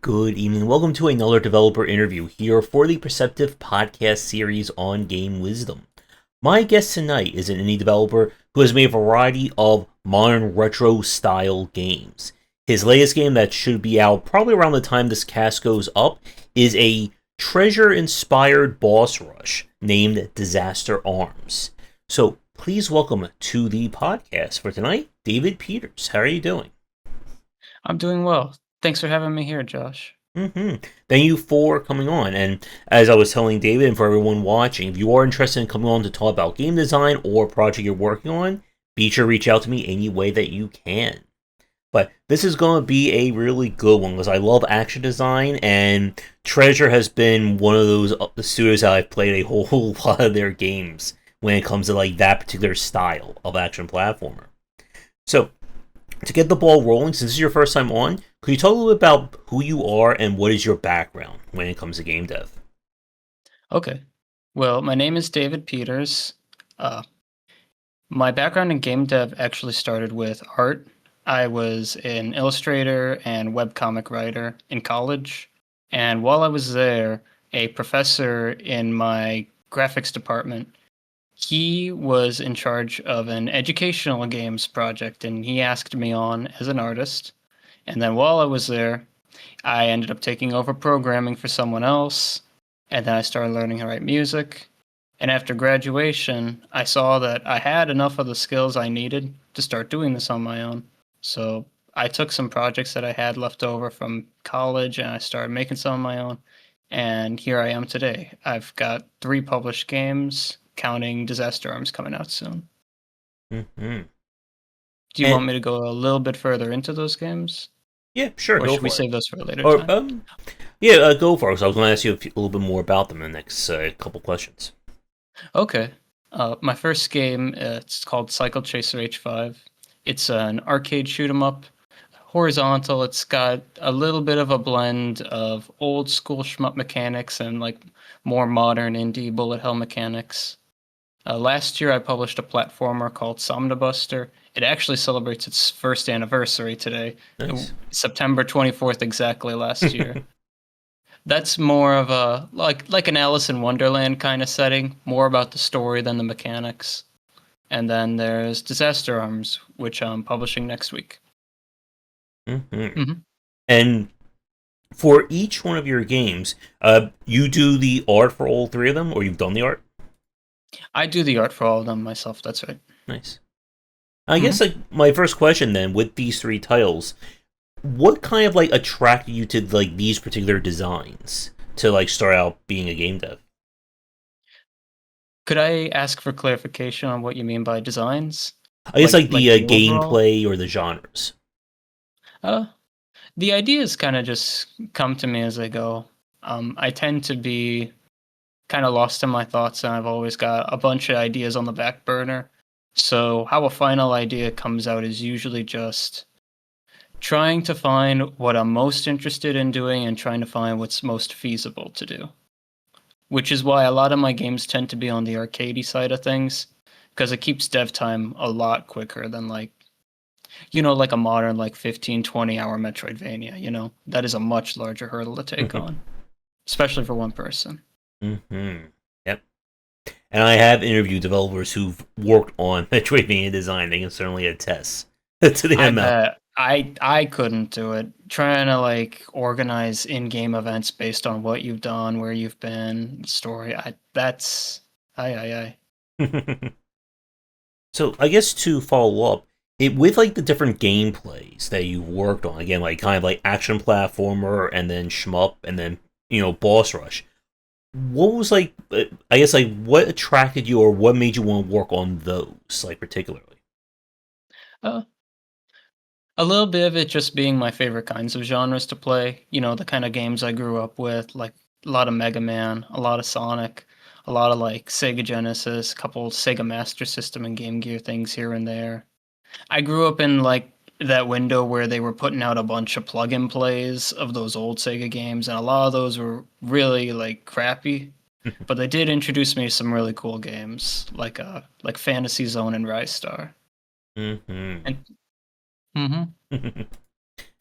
Good evening. Welcome to another developer interview here for the Perceptive podcast series on game wisdom. My guest tonight is an indie developer who has made a variety of modern retro style games. His latest game that should be out probably around the time this cast goes up is a treasure inspired boss rush named Disaster Arms. So please welcome to the podcast for tonight, David Peters. How are you doing? I'm doing well. Thanks for having me here, Josh. Thank you for coming on. And as I was telling David and for everyone watching, if you are interested in coming on to talk about game design or project you're working on, be sure to reach out to me any way that you can. But this is going to be a really good one because I love action design, and Treasure has been one of those the studios that I've played a whole lot of their games when it comes to like that particular style of action platformer. So to get the ball rolling, since this is your first time on, could you talk a little bit about who you are and what is your background when it comes to game dev? Okay. Well, my name is David Peters. Uh, my background in game dev actually started with art. I was an illustrator and webcomic writer in college. And while I was there, a professor in my graphics department, he was in charge of an educational games project, and he asked me on as an artist. And then while I was there, I ended up taking over programming for someone else, and then I started learning how to write music. And after graduation, I saw that I had enough of the skills I needed to start doing this on my own. So I took some projects that I had left over from college and I started making some of my own. And here I am today. I've got 3 published games, counting Disaster Arms coming out soon. Mm-hmm. Do you And want me to go a little bit further into those games? yeah, sure, Or go should we for it. save those for a later Or time? yeah, go for it. So I was going to ask you a little bit more about them in the next couple questions. Okay. My first game, it's called Cycle Chaser H5. It's an arcade shoot 'em up, horizontal. It's got a little bit of a blend of old school shmup mechanics and like more modern indie bullet hell mechanics. Last year, I published a platformer called Somnibuster. It actually celebrates its first anniversary today, Nice. September 24th, exactly last year. That's more of a like an Alice in Wonderland kind of setting, more about the story than the mechanics. And then there's Disaster Arms, which I'm publishing next week. Mm-hmm. hmm And for each one of your games, you do the art for all three of them, or you've done the art? I do the art for all of them myself. That's right. Nice. I guess hmm like my first question then with these three titles, what kind of like attracted you to like these particular designs to like start out being a game dev? Could I ask for clarification on what you mean by designs? I guess like Like the the overall? gameplay or the genres. Uh, the ideas kind of just come to me as I go. I tend to be kind of lost in my thoughts, and I've always got a bunch of ideas on the back burner. So, how a final idea comes out is usually just trying to find what I'm most interested in doing and trying to find what's most feasible to do. Which is why a lot of my games tend to be on the arcadey side of things, because it keeps dev time a lot quicker than like a modern like 15, 20 hour Metroidvania, That is a much larger hurdle to take on, especially for one person. Mm-hmm. Yep. And I have interviewed developers who've worked on Metroidvania design. They can certainly attest to the I amount. bet I couldn't do it. Trying to like organize in-game events based on what you've done, where you've been, story. I that's I. So I guess to follow up, it with like the different gameplays that you've worked on, again, like kind of like action platformer and then shmup and then boss rush. What was like? I guess like what attracted you or what made you want to work on those like particularly? Uh, a little bit of it just being my favorite kinds of genres to play. The kind of games I grew up with, like a lot of Mega Man, a lot of Sonic, a lot of like Sega Genesis, a couple Sega Master System and Game Gear things here and there. I grew up in like that window where they were putting out a bunch of plug-in plays of those old Sega games, and a lot of those were really like crappy. But they did introduce me to some really cool games, like Fantasy Zone and Rise Star. Mm-hmm. And mhm.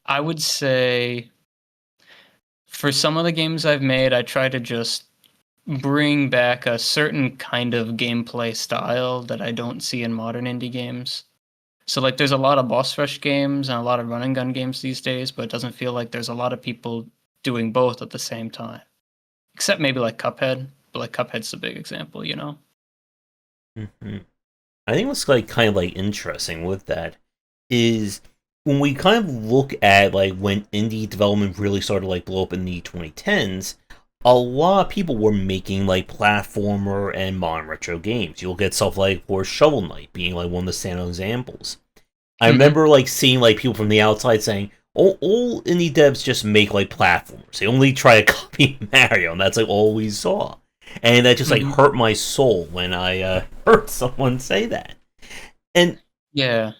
I would say For some of the games I've made, I try to just bring back a certain kind of gameplay style that I don't see in modern indie games. So like there's a lot of boss rush games and a lot of run and gun games these days, but it doesn't feel like there's a lot of people doing both at the same time. Except maybe like Cuphead, but like Cuphead's a big example, you know? Hmm. I think what's like kind of like interesting with that is when we kind of look at like when indie development really started to like blow up in the 2010s, a lot of people were making like platformer and modern retro games. You'll get stuff like, of course, Shovel Knight being like one of the standout examples. I Mm-hmm. remember like seeing like people from the outside saying, "Oh, all indie devs just make like platformers. They only try to copy Mario, and that's like all we saw." And that just like Mm-hmm. hurt my soul when I heard someone say that. And Yeah.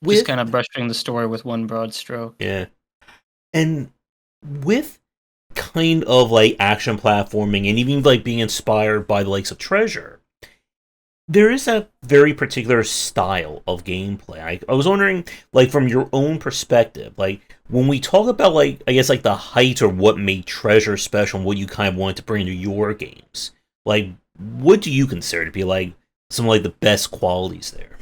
Just with kind of brushing the story with one broad stroke. yeah, and with kind of like action platforming and even like being inspired by the likes of Treasure, there is a very particular style of gameplay. I was wondering, like, from your own perspective, like, when we talk about, like, I guess, like, the height or what made Treasure special and what you kind of wanted to bring to your games, like, what do you consider to be, like, some, like, the best qualities there?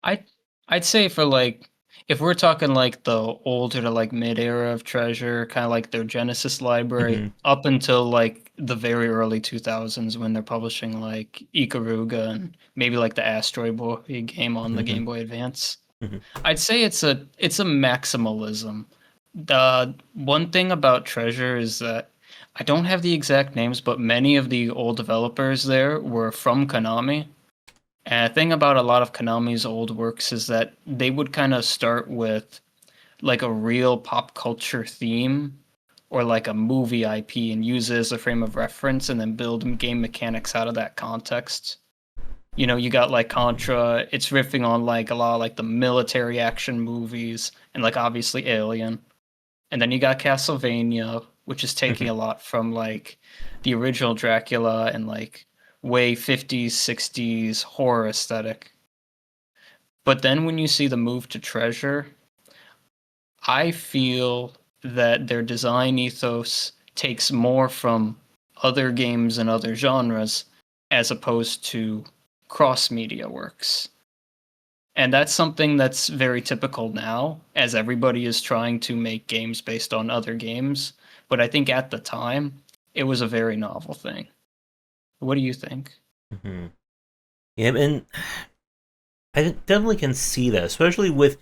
I I'd say for like if we're talking like the older to like mid era of Treasure, kind of like their Genesis library, Hmm. up until like the very early 2000s when they're publishing like Ikaruga and maybe like the Asteroid Boy game on the Hmm. Game Boy Advance. Hmm. I'd say it's a maximalism. The one thing about Treasure is that I don't have the exact names, but many of the old developers there were from Konami. And the thing about a lot of Konami's old works is that they would kind of start with like a real pop culture theme or like a movie IP and use it as a frame of reference and then build game mechanics out of that context. You know, you got like Contra, it's riffing on like a lot of like the military action movies and like obviously Alien. And then you got Castlevania, which is taking Hmm. a lot from like the original Dracula and like way 50s, 60s horror aesthetic. But then when you see the move to Treasure, I feel that their design ethos takes more from other games and other genres as opposed to cross media works. And that's something that's very typical now, as everybody is trying to make games based on other games. But I think at the time, it was a very novel thing. What do you think? Hmm. Yeah, and I definitely can see that, especially with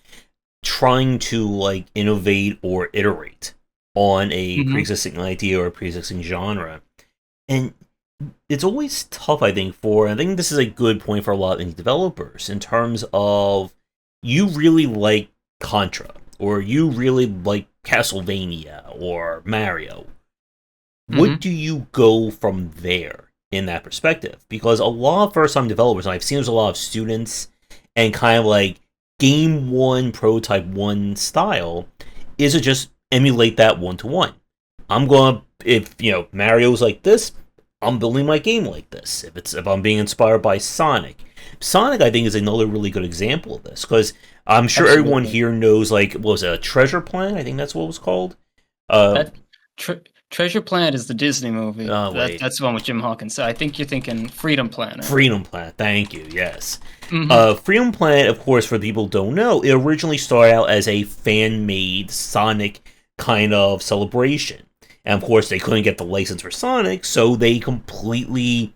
trying to like innovate or iterate on a Mm-hmm. pre-existing idea or a pre-existing genre. And it's always tough, I think, for I think this is a good point for a lot of indie developers in terms of you really like Contra or you really like Castlevania or Mario. What Mm-hmm. do you go from there in that perspective? Because a lot of first time developers, and I've seen there's a lot of students and kind of like game one, prototype one style, is to just emulate that one to one. I'm gonna if Mario's like this, I'm building my game like this. If I'm being inspired by Sonic I think is another really good example of this because I'm sure everyone Absolutely. here knows like what was it, a Treasure Planet? I think that's what it was called. Uh, That Treasure Planet is the Disney movie. oh wait, That's the one with Jim Hawkins. I think you're thinking Freedom Planet. Freedom Planet. Thank you. Yes. Mm-hmm. Freedom Planet, of course, for people who don't know, it originally started out as a fan-made Sonic kind of celebration. And of course, they couldn't get the license for Sonic, so they completely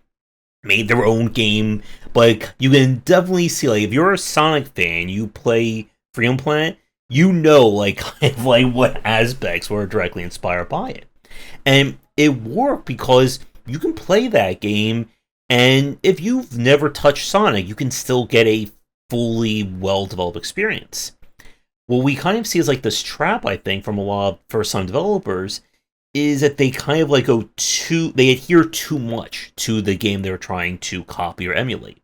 made their own game. But you can definitely see, like, if you're a Sonic fan, you play Freedom Planet, you know, like, kind of like what aspects were directly inspired by it. And it worked because you can play that game, and if you've never touched Sonic, you can still get a fully well developed experience. What we kind of see is like this trap, I think, from a lot of first time developers is that they kind of like they adhere too much to the game they're trying to copy or emulate.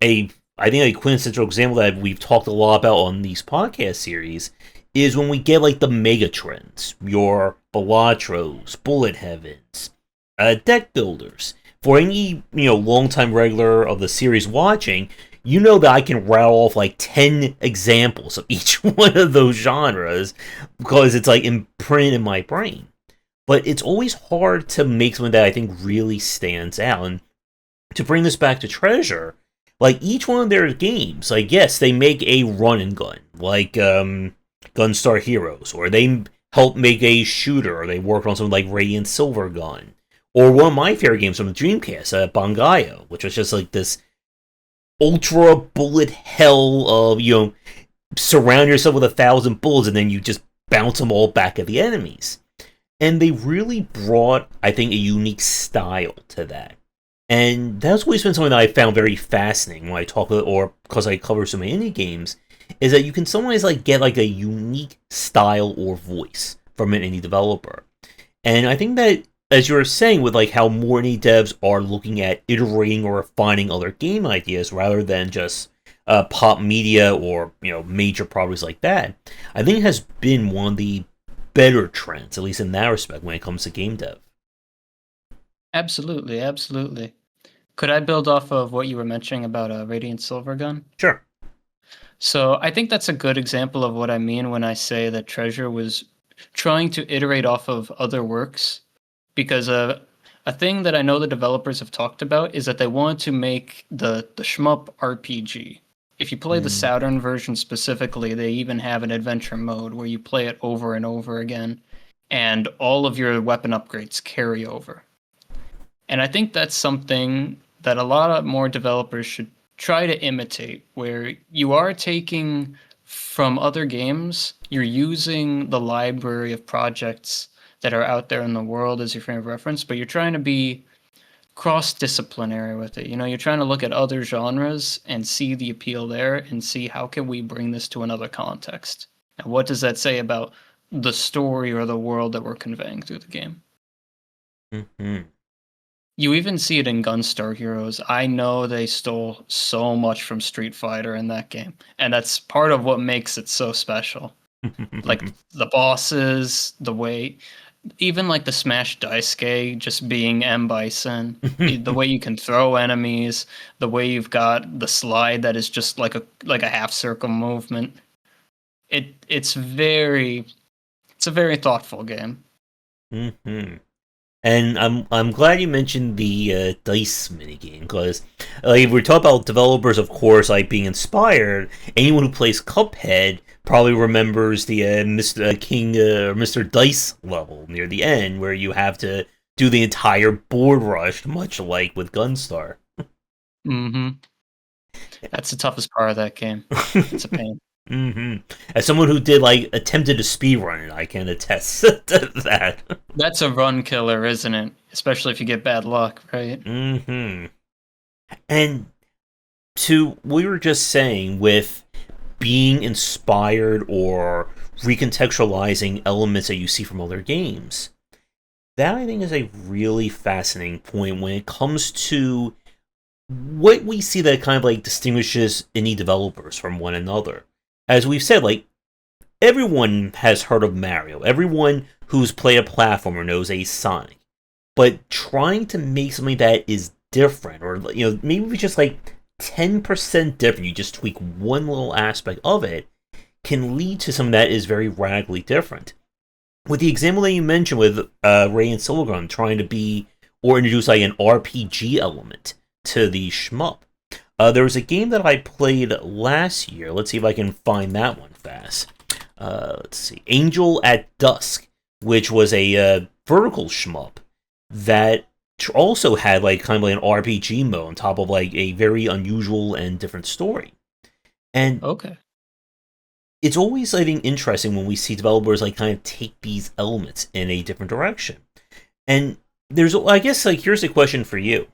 I think a quintessential example that we've talked a lot about on these podcast series is when we get like the mega trends, your Balatros, Bullet Heavens, deck builders. For any longtime regular of the series watching, you know that I can rattle off like 10 examples of each one of those genres because it's like imprinted in my brain. But it's always hard to make something that I think really stands out. And to bring this back to Treasure, like each one of their games, like yes, they make a run and gun, like Gunstar Heroes, or they help make a shooter, or they worked on something like Radiant Silver Gun, or one of my favorite games from the Dreamcast, Bangayo, which was just like this ultra bullet hell of surround yourself with 1,000 bullets and then you just bounce them all back at the enemies. And they really brought, I think, a unique style to that. And that's always been something that I found very fascinating when I talk about, or because I cover so many indie games, is that you can sometimes like get like a unique style or voice from an indie developer. And I think that, as you were saying, with like how more indie devs are looking at iterating or refining other game ideas rather than just pop media or major properties like that, I think it has been one of the better trends, at least in that respect, when it comes to game dev. Absolutely, absolutely. Could I build off of what you were mentioning about Radiant Silvergun? Sure. So I think that's a good example of what I mean when I say that Treasure was trying to iterate off of other works, because a thing that I know the developers have talked about is that they want to make the shmup RPG. If you play the Mm. Saturn version specifically, they even have an adventure mode where you play it over and over again, and all of your weapon upgrades carry over. And I think that's something that a lot of more developers should try to imitate, where you are taking from other games, you're using the library of projects that are out there in the world as your frame of reference, but you're trying to be cross-disciplinary with it. You're trying to look at other genres and see the appeal there and see how can we bring this to another context. And what does that say about the story or the world that we're conveying through the game? Mm-hmm. You even see it in Gunstar Heroes. I know they stole so much from Street Fighter in that game, and that's part of what makes it so special. Like the bosses, the way, even like the Smash Daisuke just being M. Bison, the way you can throw enemies, the way you've got the slide that is just like a half circle movement. It's a very thoughtful game. Mm-hmm. And I'm glad you mentioned the dice minigame, because like if we're talking about developers, of course, like being inspired, anyone who plays Cuphead probably remembers the Mr. King Mr. Dice level near the end, where you have to do the entire board rush, much like with Gunstar. Mm-hmm. That's the toughest part of that game. It's a pain. hmm As someone who did like attempted to speedrun it, I can attest to that. That's a run killer, isn't it? Especially if you get bad luck, right? hmm And to what we were just saying with being inspired or recontextualizing elements that you see from other games, that I think is a really fascinating point when it comes to what we see that kind of like distinguishes indie developers from one another. As we've said, like everyone has heard of Mario. Everyone who's played a platformer knows a Sonic. But trying to make something that is different, or maybe just like 10% different, you just tweak one little aspect of it, can lead to something that is very radically different. With the example that you mentioned with Ray and Silvergun trying to be or introduce like an RPG element to the shmup. There was a game that I played last year. Let's see if I can find that one fast. Let's see. Angel at Dusk, which was a vertical shmup that also had like kind of like an RPG mode on top of like a very unusual and different story. And Okay. it's always, I think, interesting when we see developers like kind of take these elements in a different direction. And I guess, like, here's a question for you.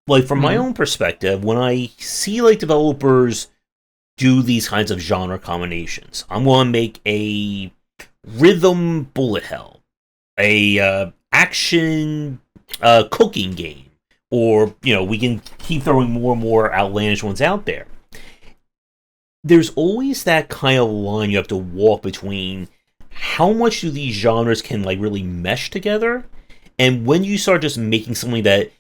Like, from my Mm-hmm. own perspective, when I see like developers do these kinds of genre combinations, I'm going to make a rhythm bullet hell, a action cooking game, or we can keep throwing more and more outlandish ones out there. There's always that kind of line you have to walk between how much do these genres can like really mesh together, and when you start just making something that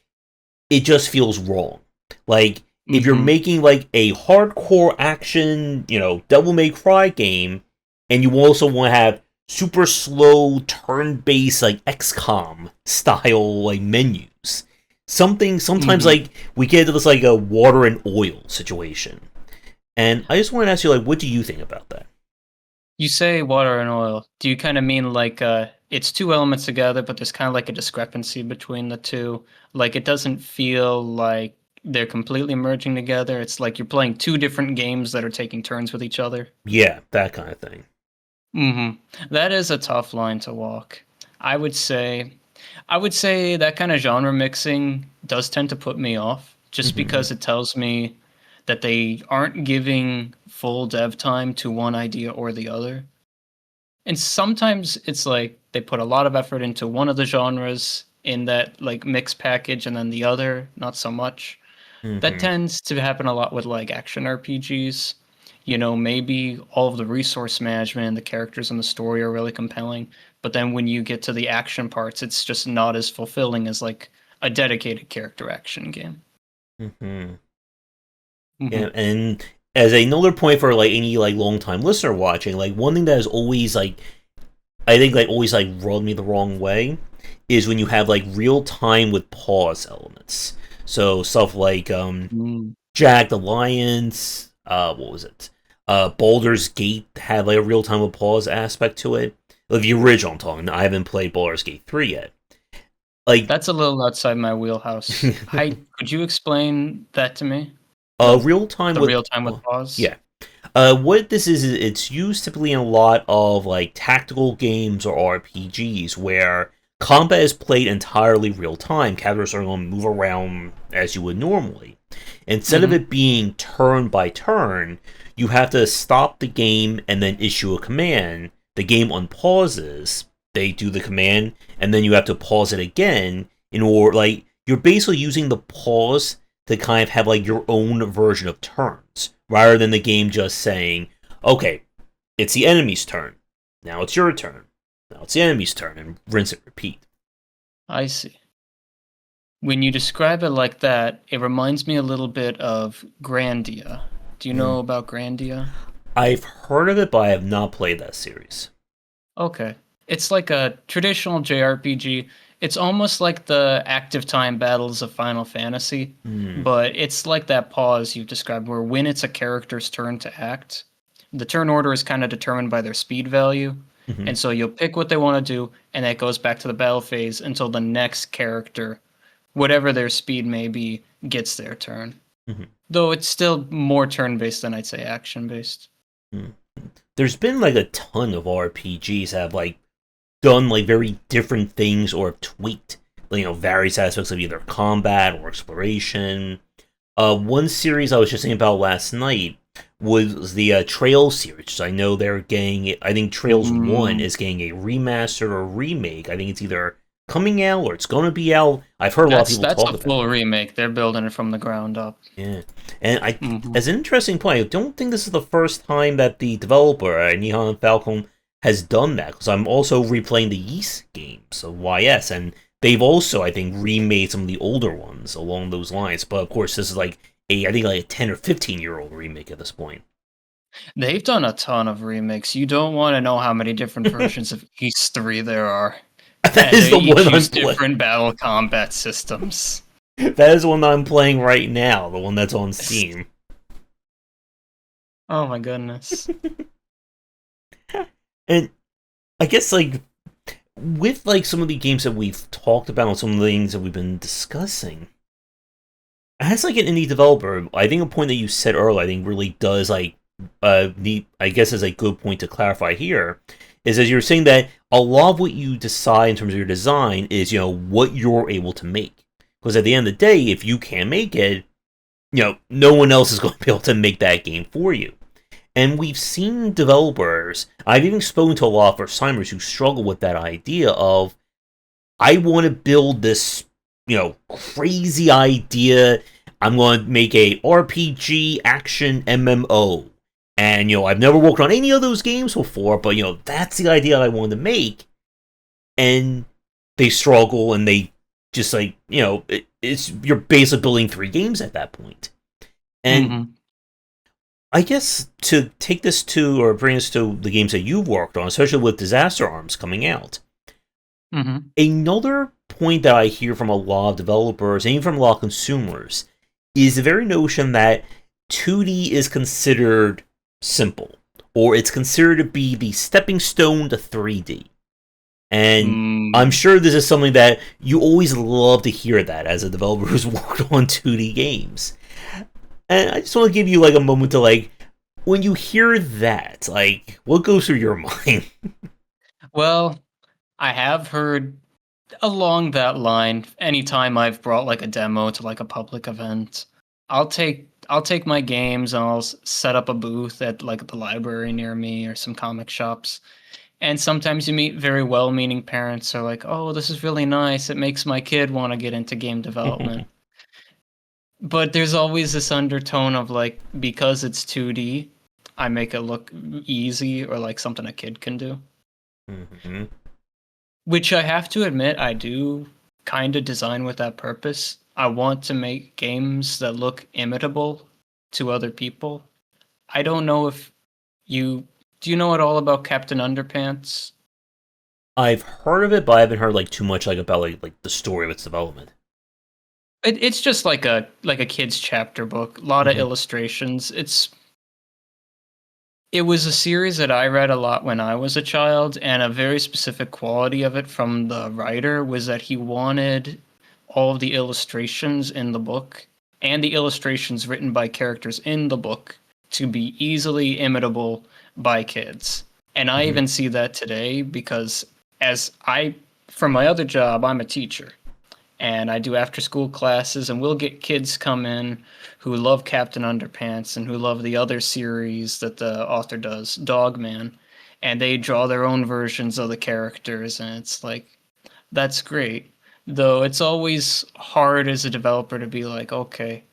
it just feels wrong. Like if you're Mm-hmm. making like a hardcore action, Devil May Cry game, and you also want to have super slow turn-based like XCOM style like menus. Sometimes Mm-hmm. like we get into this like a water and oil situation. And I just want to ask you, like, what do you think about that? You say water and oil. Do you kind of mean like it's two elements together, but there's kind of like a discrepancy between the two? Like it doesn't feel like they're completely merging together. It's like you're playing two different games that are taking turns with each other. Yeah, that kind of thing. That is a tough line to walk. I would say I would say that kind of genre mixing does tend to put me off just Mm-hmm. because it tells me that they aren't giving full dev time to one idea or the other. And sometimes it's like they put a lot of effort into one of the genres in that like mix package and then the other not so much. That Mm-hmm. tends to happen a lot with like action RPGs. Maybe all of the resource management and the characters and the story are really compelling, but then when you get to the action parts, it's just not as fulfilling as like a dedicated character action game. Mm-hmm. Yeah, Hmm. and as another point for like any like long time listener watching, like one thing that is always like I think like always like rubbed me the wrong way is when you have like real time with pause elements. So stuff like Mm. Jagged Alliance, what was it? Baldur's Gate had like a real time with pause aspect to it. Like the original I'm talking. I haven't played Baldur's Gate 3 yet. Like That's a little outside my wheelhouse. Could you explain that to me? The real time the with real time with pause? yeah. What this is, it's used typically in a lot of like tactical games or RPGs where combat is played entirely real time. Characters are going to move around as you would normally. Instead of Hmm. it being turn by turn, you have to stop the game and then issue a command. The game unpauses, they do the command, and then you have to pause it again in order, like, you're basically using the pause to kind of have like your own version of turns rather than the game just saying, okay, it's the enemy's turn. Now it's your turn. Now it's the enemy's turn, and rinse and repeat. I see. When you describe it like that, it reminds me a little bit of Grandia. Do you Hmm. know about Grandia? I've heard of it, but I have not played that series. Okay. It's like a traditional JRPG. It's almost like the active time battles of Final Fantasy, Hmm. but it's like that pause you described where when it's a character's turn to act, the turn order is kind of determined by their speed value. Mm-hmm. And so you'll pick what they want to do, and that goes back to the battle phase until the next character, whatever their speed may be, gets their turn. Mm-hmm. Though it's still more turn based than I'd say action based. Mm-hmm. There's been like a ton of RPGs that have like done like very different things or have tweaked various aspects of either combat or exploration. One series I was just thinking about last night was the Trails series. I know they're getting. I think Trails One Mm, is getting a remaster or remake. I think it's either coming out or it's going to be out. I've heard a lot of people that's talk a about full it. remake. They're building it from the ground up. Yeah, and Hmm. as an interesting point, I don't think this is the first time that the developer Nihon Falcon has done that. Because I'm also replaying the Yeast games of YS, and they've also, I think, remade some of the older ones along those lines. But of course, this is like I think like a 10 or 15 year old remake at this point. They've done a ton of remakes. You don't want to know how many different versions of East 3 there are. That And is they the each one I'm use playing. different battle combat systems. That is the one I'm playing right now. The one that's on Steam. Oh my goodness. And I guess like with like some of the games that we've talked about, some of the things that we've been discussing, as like an indie developer, I think a point that you said earlier, I think really does like need. I guess is a good point to clarify here, is as you're saying that a lot of what you decide in terms of your design is what you're able to make. Because at the end of the day, if you can't make it, no one else is going to be able to make that game for you. And we've seen developers. I've even spoken to a lot of first timers who struggle with that idea of I want to build this, crazy idea. I'm going to make a RPG action MMO. And, I've never worked on any of those games before, but, that's the idea I wanted to make. And they struggle and they just like, it's you're basically building three games at that point. And Mm-hmm. I guess to take this to or bring us to the games that you've worked on, especially with Disaster Arms coming out, Mm-hmm. another point that I hear from a lot of developers and even from a lot of consumers is the very notion that 2D is considered simple, or it's considered to be the stepping stone to 3D. And I'm Mm. sure this is something that you always love to hear that as a developer who's worked on 2D games. And I just want to give you like a moment to like when you hear that, like what goes through your mind? Well, I have heard along that line, anytime I've brought like a demo to like a public event, I'll take my games and set up a booth at like the library near me or some comic shops. And sometimes you meet very well-meaning parents who are like, "Oh, this is really nice. It makes my kid want to get into game development." But there's always this undertone of like, because it's 2D, I make it look easy or like something a kid can do. Mm-hmm. Which I have to admit, I do kind of design with that purpose. I want to make games that look imitable to other people. I don't know if you do you know at all about Captain Underpants? I've heard of it, but I haven't heard like too much like about like the story of its development. It's just like a kid's chapter book, a lot of Mm-hmm. illustrations. It was a series that I read a lot when I was a child, and a very specific quality of it from the writer was that he wanted all of the illustrations in the book and the illustrations written by characters in the book to be easily imitable by kids. And I Mm-hmm. even see that today because as I, for my other job, I'm a teacher and I do after school classes, and we'll get kids come in who love Captain Underpants and who love the other series that the author does, Dogman, and they draw their own versions of the characters, and it's like that's great. Though it's always hard as a developer to be like, okay,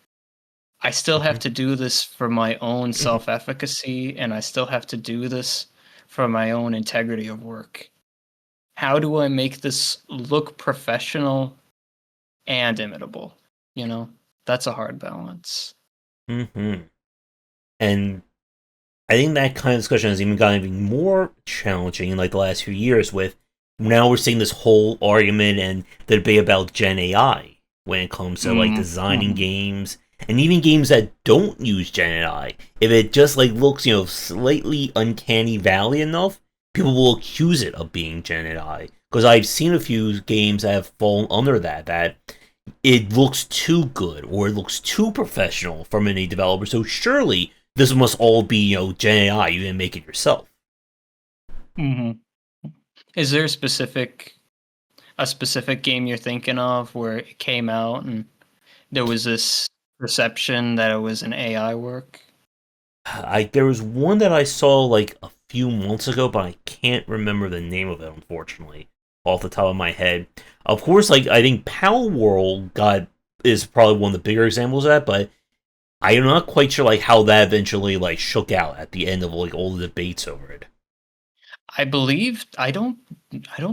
I still have to do this for my own Mm-hmm. self-efficacy, and I still have to do this for my own integrity of work. How do I make this look professional and imitable. You know, that's a hard balance. Mm-hmm. And I think that kind of discussion has even gotten even more challenging in like the last few years. With now we're seeing this whole argument and the debate about Gen AI when it comes to like designing Mm-hmm. games and even games that don't use Gen AI. If it just like looks slightly uncanny valley enough, people will accuse it of being Gen AI. Because I've seen a few games that have fallen under that it looks too good or it looks too professional from any developer. So surely this must all be Gen AI. You didn't make it yourself. Mm-hmm. Is there a specific game you're thinking of where it came out and there was this perception that it was an AI work? There was one that I saw like a few months ago, but I can't remember the name of it unfortunately off the top of my head. Of course, like I think Pal World got is probably one of the bigger examples of that, but I'm not quite sure like how that eventually like shook out at the end of like all the debates over it. I believe I don't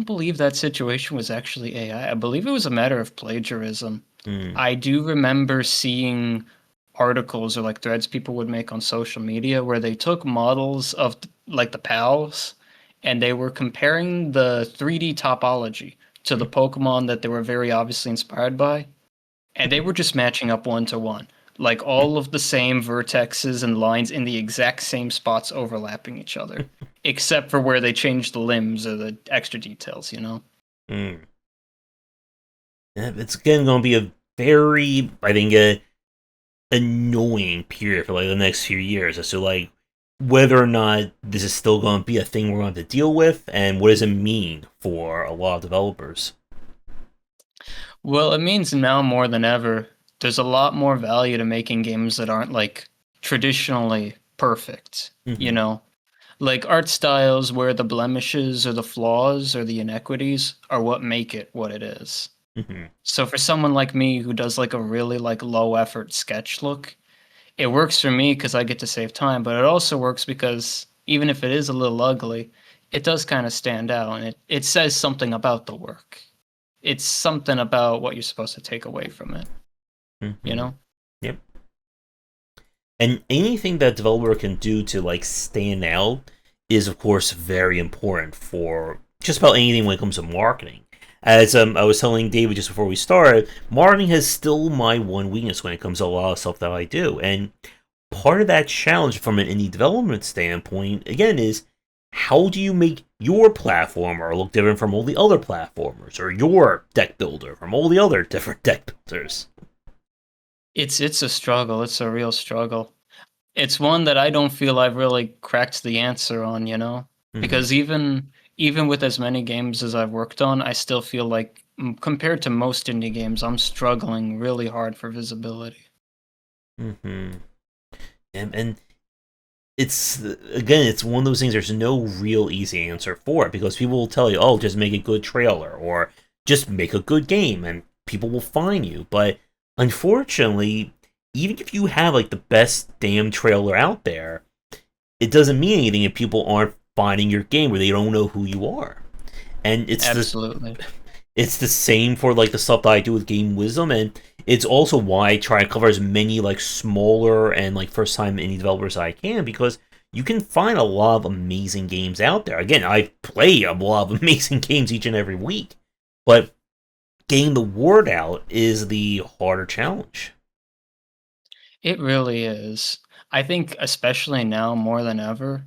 believe that situation was actually AI. I believe it was a matter of plagiarism. Hmm. I do remember seeing articles or like threads people would make on social media where they took models of like the pals and they were comparing the 3D topology to the Pokemon that they were very obviously inspired by, and they were just matching up one to one. Like all of the same vertexes and lines in the exact same spots overlapping each other, except for where they changed the limbs or the extra details, you know? Hmm. Yeah, it's again going to be a very, I think, annoying period for like the next few years as to like whether or not this is still going to be a thing we're going to deal with, and what does it mean for a lot of developers. Well, it means now more than ever, there's a lot more value to making games that aren't like traditionally perfect, you Mm-hmm. know? Like art styles where the blemishes or the flaws or the inequities are what make it what it is. Mm-hmm. So for someone like me who does like a really like low effort sketch look, it works for me because I get to save time, but it also works because even if it is a little ugly, it does kind of stand out and it says something about the work. It's something about what you're supposed to take away from it, you Mm-hmm. know? Yep. And anything that developer can do to like stand out is of course very important for just about anything when it comes to marketing. As I was telling David just before we started, marketing is still my one weakness when it comes to a lot of stuff that I do. And part of that challenge from an indie development standpoint, again, is how do you make your platformer look different from all the other platformers, or your deck builder from all the other different deck builders? It's a struggle. It's a real struggle. It's one that I don't feel I've really cracked the answer on, you know? Mm-hmm. Because even with as many games as I've worked on, I still feel like compared to most indie games, I'm struggling really hard for visibility. Mm-hmm. And it's again, it's one of those things. There's no real easy answer for it because people will tell you, "Oh, just make a good trailer," or "Just make a good game," and people will find you. But unfortunately, even if you have like the best damn trailer out there, it doesn't mean anything if people aren't finding your game where they don't know who you are. And Absolutely. it's the same for like the stuff that I do with Game Wisdom, and it's also why I try to cover as many like smaller and like first time indie developers as I can because you can find a lot of amazing games out there. Again, I play a lot of amazing games each and every week, but getting the word out is the harder challenge. It really is. I think especially now more than ever,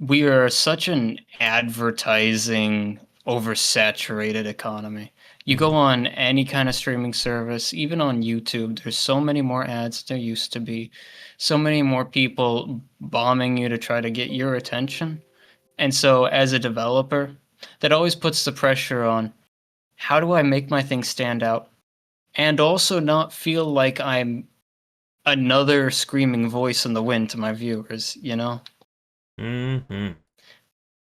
we are such an advertising oversaturated economy. You go Mm-hmm. on any kind of streaming service, even on YouTube, there's so many more ads than there used to be. So many more people bombing you to try to get your attention. And so as a developer, that always puts the pressure on how do I make my thing stand out and also not feel like I'm another screaming voice in the wind to my viewers, you know? Mm-hmm.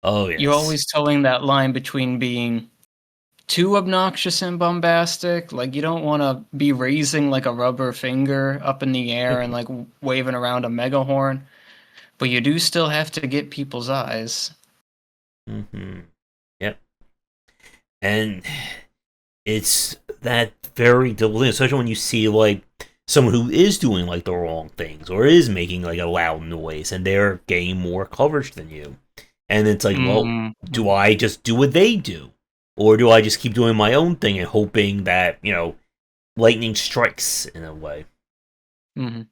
Oh You're yes. always towing that line between being too obnoxious and bombastic, like you don't want to be raising like a rubber finger up in the air and like waving around a mega horn, but you do still have to get people's eyes. Mm-hmm. Yep. And it's that very delicate, especially when you see like someone who is doing like the wrong things or is making like a loud noise and they're getting more coverage than you. And it's like, well, do Mm-hmm. I just do what they do? Or do I just keep doing my own thing and hoping that, lightning strikes in a way? Mm-hmm.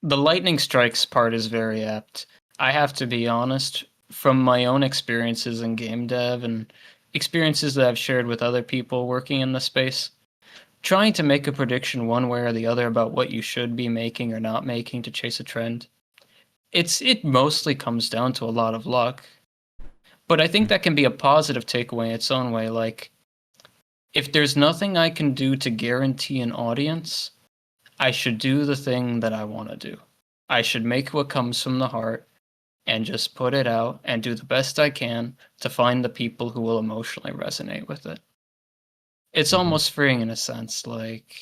The lightning strikes part is very apt. I have to be honest, from my own experiences in game dev and experiences that I've shared with other people working in the space, trying to make a prediction one way or the other about what you should be making or not making to chase a trend, it mostly comes down to a lot of luck. But I think that can be a positive takeaway in its own way. Like, if there's nothing I can do to guarantee an audience, I should do the thing that I want to do. I should make what comes from the heart and just put it out and do the best I can to find the people who will emotionally resonate with it. It's Mm-hmm. almost freeing in a sense. Like,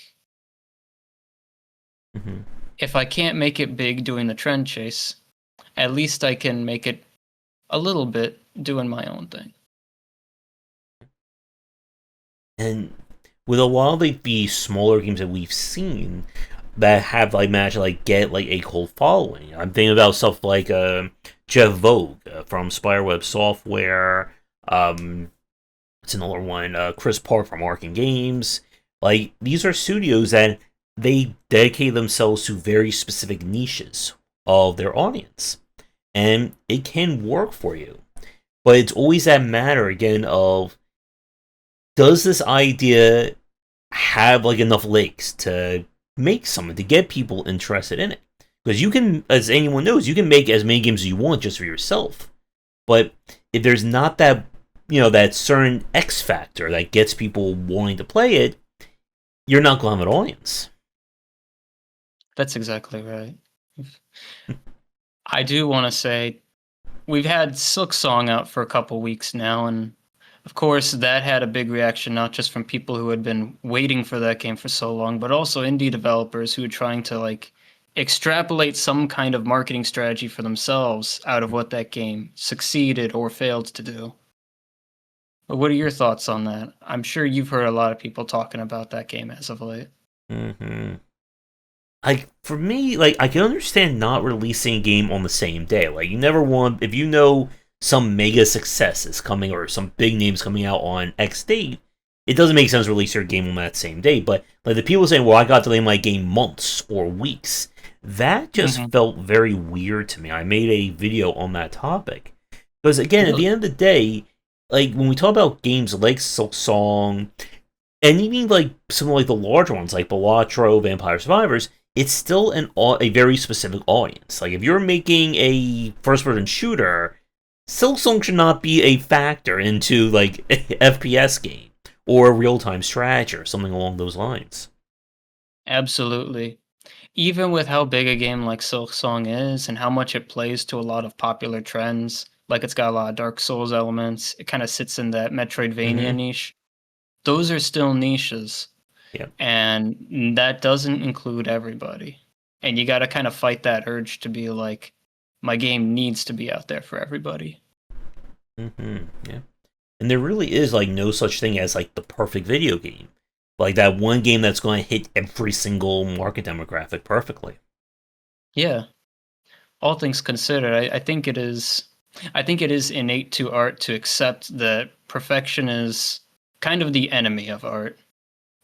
Mm-hmm. if I can't make it big doing the trend chase, at least I can make it a little bit doing my own thing. And with a lot of like the smaller games that we've seen that have like managed to like get like a cult following, I'm thinking about stuff like Jeff Vogue from Spireweb Software. It's another one, Chris Park from Arkin Games. Like these are studios that they dedicate themselves to very specific niches of their audience, and it can work for you. But it's always that matter again of does this idea have like enough legs to make something to get people interested in it? Because you can, as anyone knows, you can make as many games as you want just for yourself. But if there's not that, that certain X factor that gets people wanting to play it, you're not going to have an audience. That's exactly right. I do want to say we've had Silk Song out for a couple weeks now, and of course that had a big reaction not just from people who had been waiting for that game for so long, but also indie developers who were trying to like extrapolate some kind of marketing strategy for themselves out of what that game succeeded or failed to do. But what are your thoughts on that? I'm sure you've heard a lot of people talking about that game as of late. Mm-hmm. like for me, like I can understand not releasing a game on the same day. Like you never want if you know some mega success is coming or some big names coming out on X date, it doesn't make sense to release your game on that same day. But like the people saying, "Well, I got to delay my game months or weeks," that just Hmm. felt very weird to me. I made a video on that topic because again, at the Really? end of the day, like when we talk about games like Silk Song and even like some of like the larger ones like Balatro, Vampire Survivors, it's still a very specific audience. Like if you're making a first person shooter, Silksong should not be a factor into like FPS game or real time strategy or something along those lines. Absolutely. Even with how big a game like Silk Song is and how much it plays to a lot of popular trends, like it's got a lot of Dark Souls elements, it kind of sits in that Metroidvania Mm-hmm. niche. Those are still niches, Yeah. and that doesn't include everybody. And you got to kind of fight that urge to be like, my game needs to be out there for everybody. Mm-hmm. Yeah. And there really is like no such thing as like the perfect video game. Like that one game that's going to hit every single market demographic perfectly. Yeah, all things considered, I think it is. I think it is innate to art to accept that perfection is kind of the enemy of art.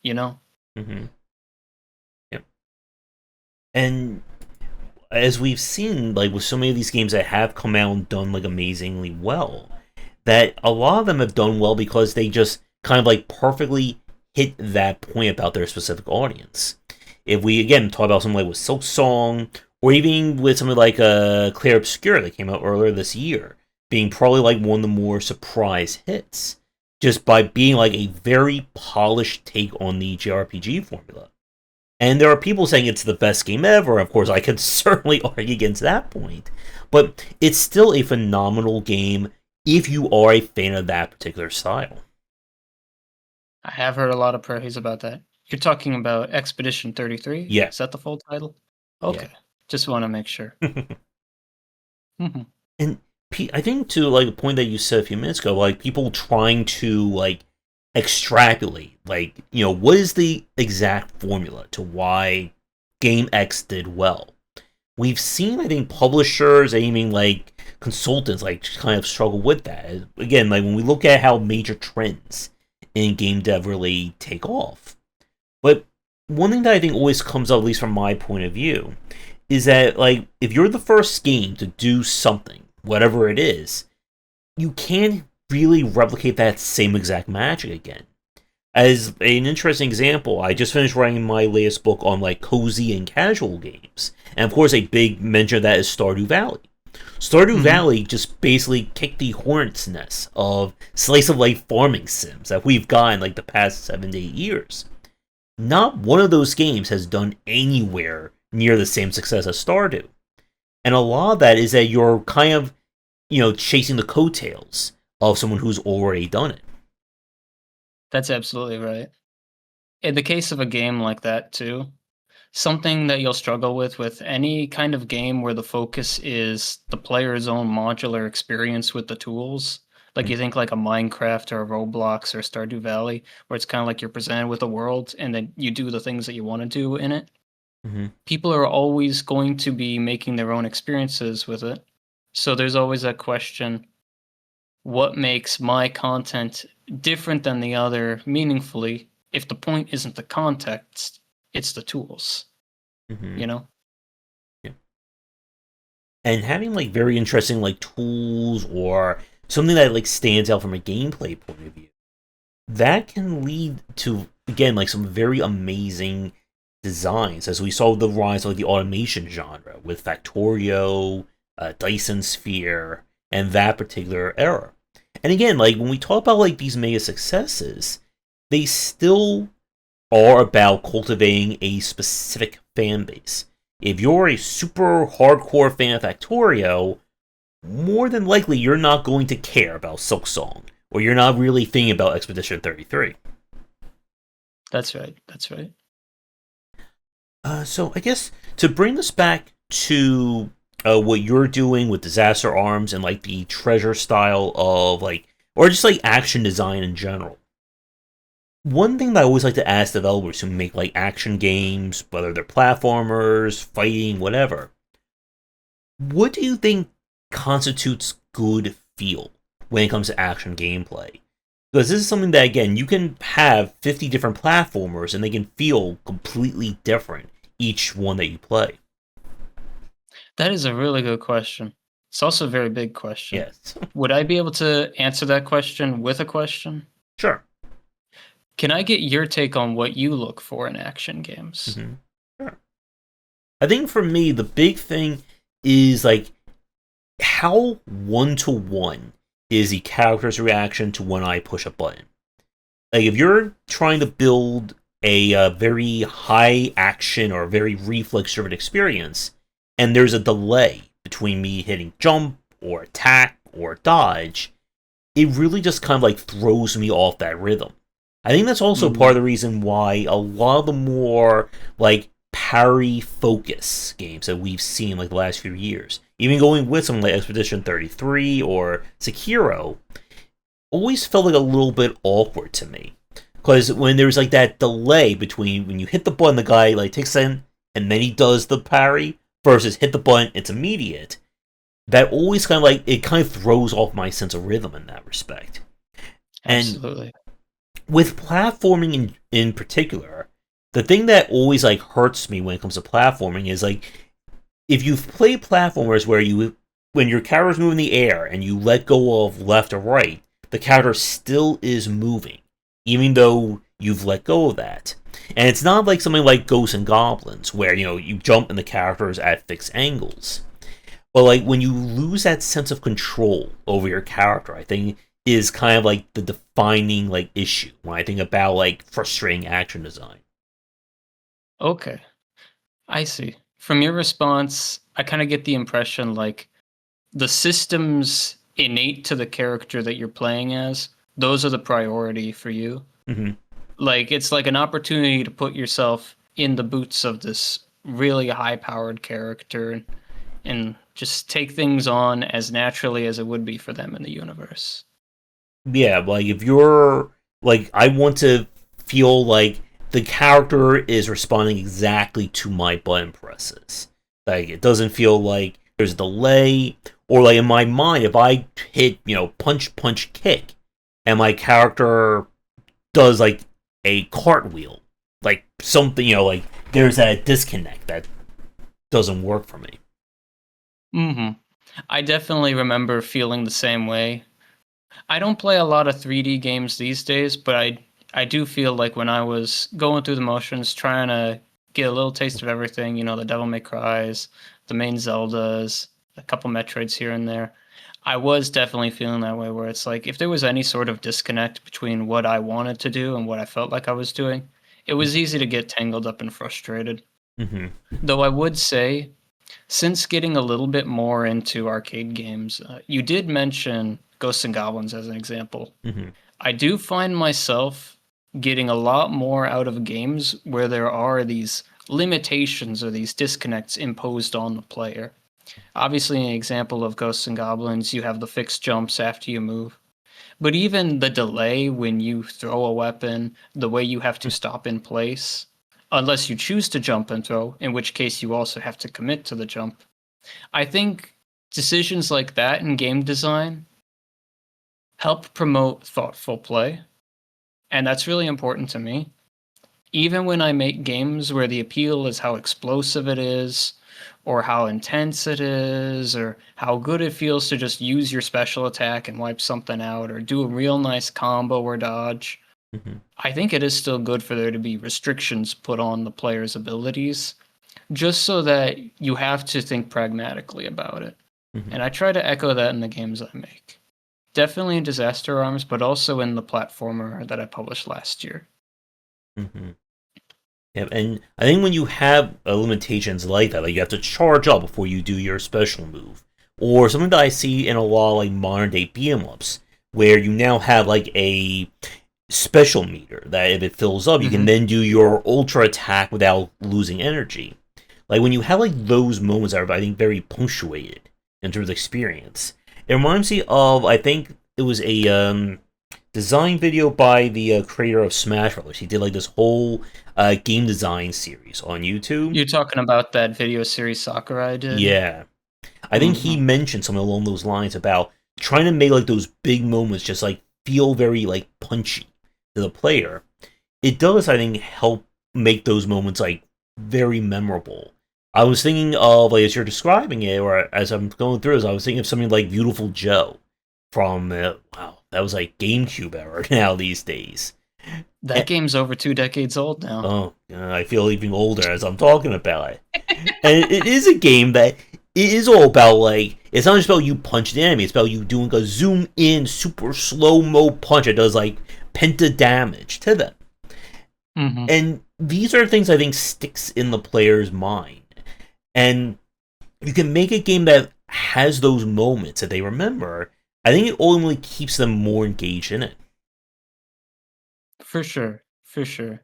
You know? Mm-hmm. Yeah. And as we've seen, like with so many of these games that have come out and done like amazingly well, that a lot of them have done well because they just kind of like perfectly hit that point about their specific audience. If we again talk about something like with Silk Song, or even with something like Clair Obscur that came out earlier this year, being probably like one of the more surprise hits, just by being like a very polished take on the JRPG formula. And there are people saying it's the best game ever. Of course, I could certainly argue against that point. But it's still a phenomenal game if you are a fan of that particular style. I have heard a lot of praise about that. You're talking about Expedition 33? Yeah, Is that the full title? yeah. Okay. Just want to make sure. Mhm. And I think to like the point that you said a few minutes ago, like people trying to like extrapolate, like what is the exact formula to why Game X did well. We've seen, I think, publishers aiming like consultants like kind of struggle with that. Again, like when we look at how major trends in game dev really take off. But one thing that I think always comes up, at least from my point of view, is that like if you're the first game to do something, whatever it is, you can't really replicate that same exact magic again. As an interesting example, I just finished writing my latest book on like cozy and casual games, and of course, a big mention of that is Stardew Valley. Stardew Mhm. Valley just basically kicked the hornet's nest of slice of life farming sims that we've gotten like the past 7 to 8 years. Not one of those games has done anywhere near the same success as Stardew, and a lot of that is that you're kind of chasing the coattails of someone who's already done it. That's absolutely right. In the case of a game like that too, something that you'll struggle with any kind of game where the focus is the player's own modular experience with the tools. Like you think like a Minecraft or a Roblox or Stardew Valley, where it's kind of like you're presented with a world and then you do the things that you want to do in it. Mm-hmm. People are always going to be making their own experiences with it. So there's always that question, what makes my content different than the other meaningfully if the point isn't the context, it's the tools, Mm-hmm. you know? Yeah. And having like very interesting like tools or something that like stands out from a gameplay point of view, that can lead to again like some very amazing designs, as we saw the rise of like, the automation genre with Factorio, Dyson Sphere, and that particular era. And again, like when we talk about like these mega successes, they still are about cultivating a specific fan base. If you're a super hardcore fan of Factorio, more than likely you're not going to care about Silk Song, or you're not really thinking about Expedition 33. That's right. That's right. So I guess to bring this back to what you're doing with Disaster Arms and like the treasure style of like, or just like action design in general. one thing that I always like to ask developers who make like action games, whether they're platformers, fighting, whatever, what do you think constitutes good feel when it comes to action gameplay? Because this is something that, again, you can have 50 different platformers and they can feel completely different each one that you play. That is a really good question. It's also a very big question. Yes. Would I be able to answer that question with a question? Sure. Can I get your take on what you look for in action games? Hmm. Sure. I think for me, the big thing is like how one to one is the character's reaction to when I push a button. Like if you're trying to build a very high action or very reflex driven experience, and there's a delay between me hitting jump or attack or dodge, it really just kind of like throws me off that rhythm. I think that's also part of Mm, the reason why a lot of the more like parry focus games that we've seen like the last few years, even going with something like Expedition 33 or Sekiro, always felt like a little bit awkward to me. Because when there's like that delay between when you hit the button, the guy like takes in and then he does the parry versus hit the button, it's immediate. That always kind of like it kind of throws off my sense of rhythm in that respect. And absolutely. with platforming in particular, the thing that always like hurts me when it comes to platforming is like if you've played platformers where you when your character's moving in the air and you let go of left or right, the character still is moving, even though you've let go of that. And it's not like something like Ghosts and Goblins, where you jump and the character is at fixed angles. But like when you lose that sense of control over your character, I think is kind of like the defining like issue when I think about like frustrating action design. Okay, I see. From your response, I kind of get the impression like the systems innate to the character that you're playing as, those are the priority for you. Hmm. Like it's like an opportunity to put yourself in the boots of this really high powered character and just take things on as naturally as it would be for them in the universe. Yeah, like if you're like I want to feel like the character is responding exactly to my button presses. Like it doesn't feel like there's a delay or like in my mind if I hit, punch punch kick and my character does like a cartwheel, like something, like there's that disconnect that doesn't work for me. Hmm. I definitely remember feeling the same way. I don't play a lot of 3D games these days, but I do feel like when I was going through the motions, trying to get a little taste of everything, the Devil May Cries, the main Zeldas, a couple Metroids here and there, I was definitely feeling that way where it's like if there was any sort of disconnect between what I wanted to do and what I felt like I was doing, it was easy to get tangled up and frustrated. Hmm. Though I would say since getting a little bit more into arcade games, you did mention Ghosts and Goblins as an example. Hmm. I do find myself getting a lot more out of games where there are these limitations or these disconnects imposed on the player. Obviously, an example of Ghosts and Goblins, you have the fixed jumps after you move. But even the delay when you throw a weapon, the way you have to stop in place, unless you choose to jump and throw, in which case you also have to commit to the jump. I think decisions like that in game design help promote thoughtful play, and that's really important to me. Even when I make games where the appeal is how explosive it is, or how intense it is, or how good it feels to just use your special attack and wipe something out, or do a real nice combo or dodge, Hmm. I think it is still good for there to be restrictions put on the player's abilities, just so that you have to think pragmatically about it. Hmm. And I try to echo that in the games I make. Definitely in Disaster Arms, but also in the platformer that I published last year. Hmm. Yeah, and I think when you have limitations like that, like you have to charge up before you do your special move, or something that I see in a lot of like modern day beat 'em ups, where you now have like a special meter that if it fills up, you can Hmm. then do your ultra attack without losing energy. Like when you have like those moments that are, I think, very punctuated in terms of experience, it reminds me of I think it was a design video by the creator of Smash Bros. He did like this whole game design series on YouTube. You're talking about that video series Sakurai did? Yeah, I think he Hmm. mentioned something along those lines about trying to make like those big moments just like feel very like punchy to the player. It does, I think, help make those moments like very memorable. I was thinking of like as you're describing it, or as I'm going through this, I was thinking of something like Beautiful Joe from wow, that was like GameCube era now these days. That And, game's over 2 decades old now. oh, I feel even older as I'm talking about it. And it is a game that it is all about like it's not just about you punching the enemy. It's about you doing a zoom in, super slow mo punch that does like penta damage to them. Hmm. And these are things I think sticks in the player's mind. And you can make a game that has those moments that they remember. I think it ultimately keeps them more engaged in it. For sure. For sure.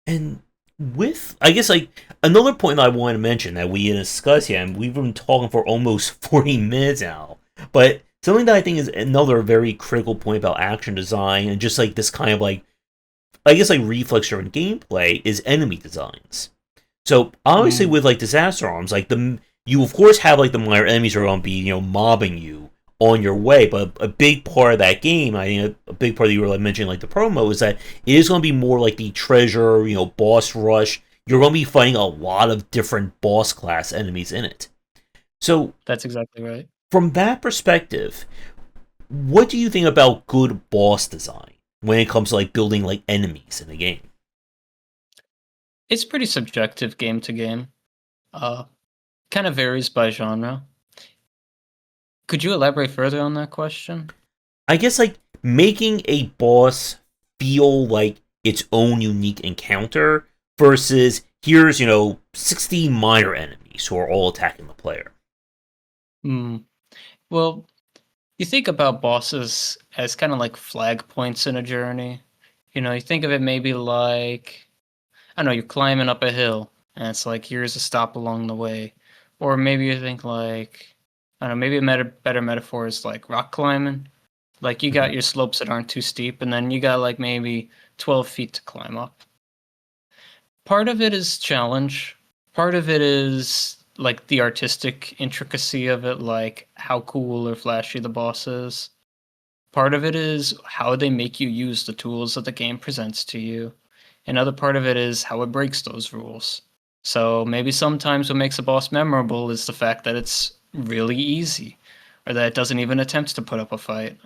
And with, I guess, like another point that I want to mention that we discussed here, and we've been talking for almost 40 minutes now, but something that I think is another very critical point about action design and just like this kind of like, I guess, like reflex driven gameplay is enemy designs. So obviously Mm. with like disaster arms, like the you of course have like the minor enemies are going to be mobbing you on your way, but a big part of that game, I think a big part that you were like mentioning like the promo is that it is going to be more like the treasure, boss rush. You're going to be fighting a lot of different boss class enemies in it. So That's exactly right. from that perspective, what do you think about good boss design when it comes to like building like enemies in a game? It's pretty subjective game to game. Uh, Kind of varies by genre. Could you elaborate further on that question? I guess like making a boss feel like its own unique encounter versus here's 60 minor enemies who are all attacking the player. Hmm. Well, you think about bosses as kind of like flag points in a journey. You think of it maybe like, I don't know, you're climbing up a hill, and it's like, here's a stop along the way. Or maybe you think like, I don't know, maybe a better metaphor is like rock climbing. Like you got Mm-hmm. your slopes that aren't too steep, and then you got like maybe 12 feet to climb up. Part of it is challenge. Part of it is like the artistic intricacy of it, like how cool or flashy the boss is. Part of it is how they make you use the tools that the game presents to you. Another part of it is how it breaks those rules. So maybe sometimes what makes a boss memorable is the fact that it's really easy, or that it doesn't even attempt to put up a fight.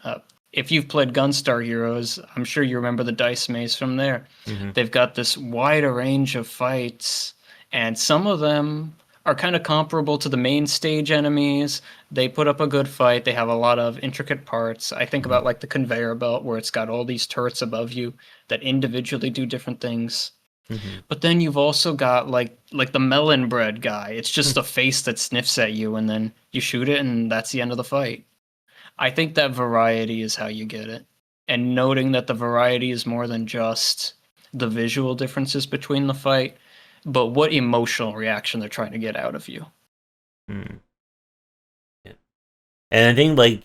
If you've played Gunstar Heroes, I'm sure you remember the dice maze from there. Mm-hmm. They've got this wider range of fights, and some of them are kind of comparable to the main stage enemies. They put up a good fight. They have a lot of intricate parts. I think Mm-hmm. about like the conveyor belt where it's got all these turrets above you that individually do different things. Mm-hmm. But then you've also got like the melon bread guy. It's just a face that sniffs at you and then you shoot it and that's the end of the fight. I think that variety is how you get it. And noting that the variety is more than just the visual differences between the fight, but what emotional reaction they're trying to get out of you. Mm-hmm. Yeah. And I think like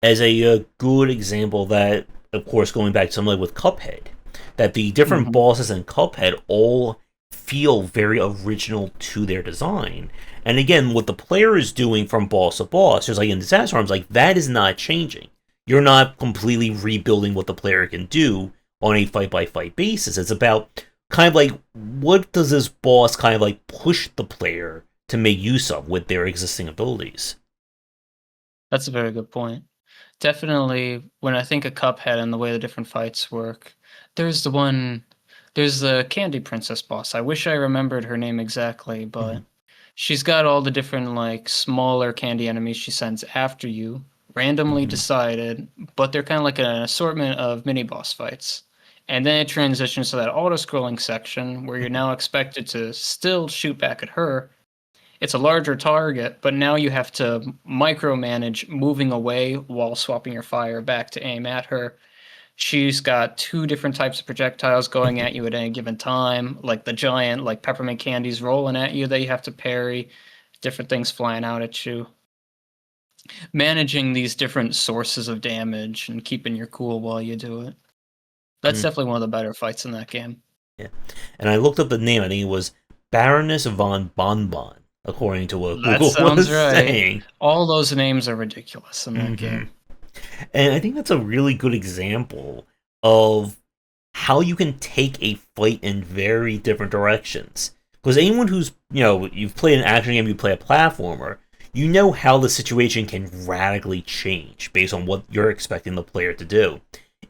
as a good example of that, of course, going back to something like with Cuphead, that the different Hmm. bosses in Cuphead all feel very original to their design. And again, what the player is doing from boss to boss, just like in Disaster Arms, like that is not changing. You're not completely rebuilding what the player can do on a fight by fight basis. It's about kind of like what does this boss kind of like push the player to make use of with their existing abilities. That's a very good point. Definitely, when I think of Cuphead and the way the different fights work, there's the one, there's the Candy Princess boss. I wish I remembered her name exactly, Mm-hmm. but she's got all the different, like, smaller candy enemies she sends after you, randomly Mm-hmm. decided, but they're kind of like an assortment of mini boss fights. And then it transitions to that auto scrolling section where you're now expected to still shoot back at her, it's a larger target, but now you have to micromanage moving away while swapping your fire back to aim at her. She's got two different types of projectiles going at you at any given time, like the giant, like peppermint candies rolling at you that you have to parry, different things flying out at you. managing these different sources of damage and keeping your cool while you do it. That's Mm, definitely one of the better fights in that game. yeah. And I looked up the name. I think it was Baroness von Bonbon, according to what That Google sounds was right. saying. All those names are ridiculous in that Hmm. game. And I think that's a really good example of how you can take a fight in very different directions. Because anyone who's, you've played an action game, you play a platformer, you know how the situation can radically change based on what you're expecting the player to do.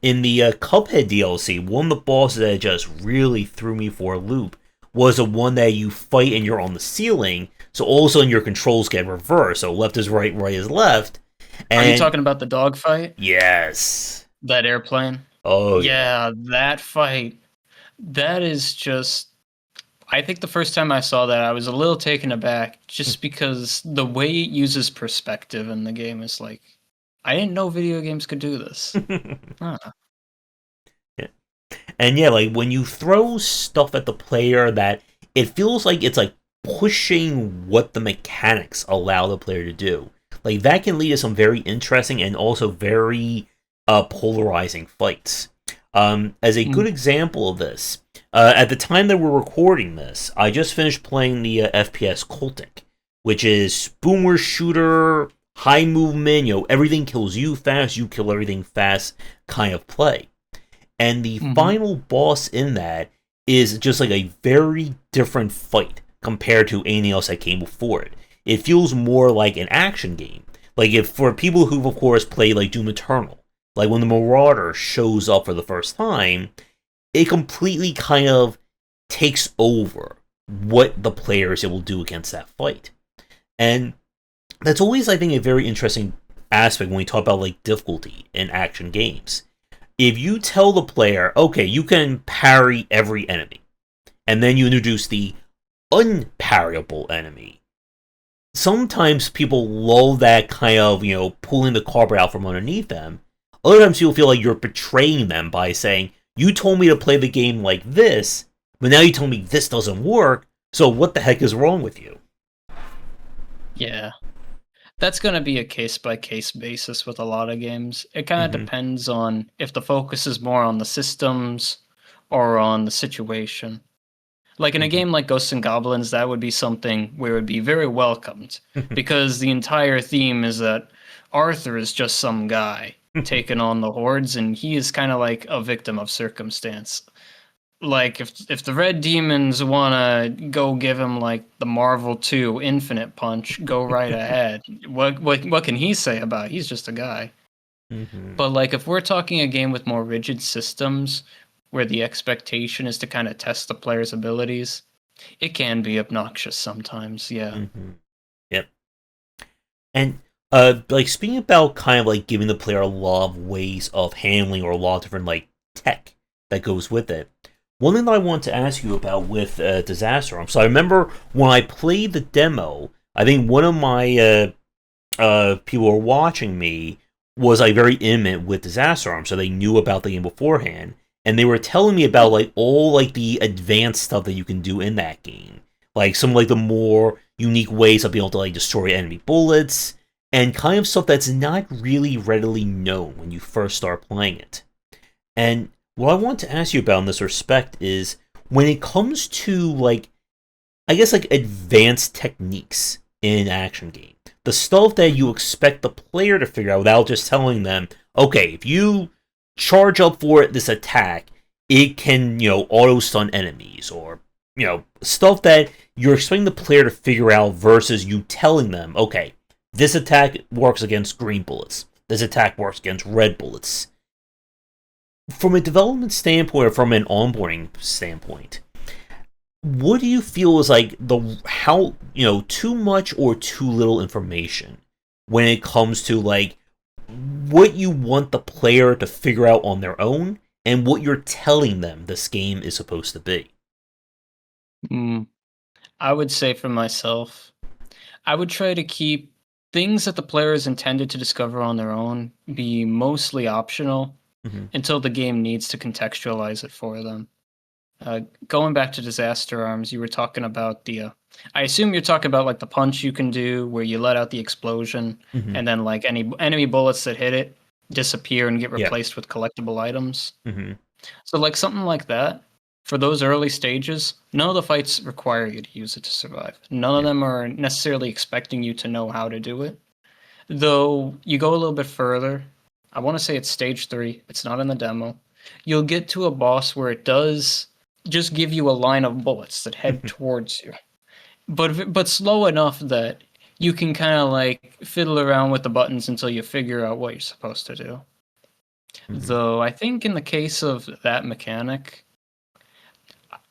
In the Cuphead DLC, one of the bosses that just really threw me for a loop was the one that you fight and you're on the ceiling, so all of a sudden your controls get reversed, so left is right, right is left, Are you and talking about the dogfight? yes, That airplane? oh yeah. Yeah, that fight. That is just. I think the first time I saw that, I was a little taken aback just because the way it uses perspective in the game is like, I didn't know video games could do this. Huh. Yeah. And yeah, like when you throw stuff at the player that it feels like it's like pushing what the mechanics allow the player to do. Like that can lead to some very interesting and also very polarizing fights. As a good Mm. example of this, at the time that we're recording this, I just finished playing the FPS Cultic, which is boomer shooter, high movement, everything kills you fast, you kill everything fast kind of play. And the Hmm. final boss in that is just like a very different fight compared to anything else that came before it. It feels more like an action game. Like if for people who've of course played like Doom Eternal, like when the Marauder shows up for the first time, it completely kind of takes over what the players it will do against that fight. And that's always, I think, a very interesting aspect when we talk about like difficulty in action games. If you tell the player, okay, you can parry every enemy, and then you introduce the unparryable enemy, sometimes people love that kind of, pulling the carpet out from underneath them. Other times people feel like you're betraying them by saying, you told me to play the game like this, but now you tell me this doesn't work, so what the heck is wrong with you? Yeah. That's going to be a case by case basis with a lot of games. It kind of Mm-hmm. depends on if the focus is more on the systems or on the situation. Like in a Mm-hmm. game like Ghosts and Goblins, that would be something where it would be very welcomed because the entire theme is that Arthur is just some guy taking on the hordes and he is kind of like a victim of circumstance. Like if the red demons want to go give him like the Marvel 2 Infinite Punch, go right ahead. What can he say about it? He's just a guy. Mm-hmm. But like if we're talking a game with more rigid systems where the expectation is to kind of test the player's abilities, it can be obnoxious sometimes, yeah. Mm-hmm. Yep. And like speaking about kind of like giving the player a lot of ways of handling or a lot of different like tech that goes with it. One thing that I want to ask you about with Disaster Arm. So I remember when I played the demo, I think one of my people who were watching me was like very intimate with Disaster Arm, so they knew about the game beforehand, and they were telling me about like all like the advanced stuff that you can do in that game, like some like the more unique ways of being able to like destroy enemy bullets and kind of stuff that's not really readily known when you first start playing it. And what I want to ask you about in this respect is when it comes to like I guess like advanced techniques in an action game. The stuff that you Mhm. expect the player to figure out without just telling them, okay, if you charge up for this attack, it can, auto stun enemies or, stuff that you're expecting the player to figure out versus you telling them, okay, this attack works against green bullets. This attack works against red bullets. From a development standpoint or from an onboarding standpoint, what do you feel is like the how too much or too little information when it comes to like what you want the player to figure out on their own and what you're telling them this game is supposed to be? Mm, I would say for myself, I would try to keep things that the player is intended to discover on their own be mostly optional Mm-hmm. until the game needs to contextualize it for them. Uh, Going back to Disaster Arms, you were talking about the. I assume you're talking about like the punch you can do where you let out the explosion, Hmm. and then like any enemy bullets that hit it disappear and get Yeah. replaced with collectible items. Hmm. So like something like that. For those early stages, none of the fights require you to use it to survive. None of Yeah. them are necessarily expecting you to know how to do it. Though you go a little bit further, I want to say it's stage 3. It's not in the demo. You'll get to a boss where it does just give you a line of bullets that head towards you, but slow enough that you can kind of like fiddle around with the buttons until you figure out what you're supposed to do. Hmm. Though I think in the case of that mechanic,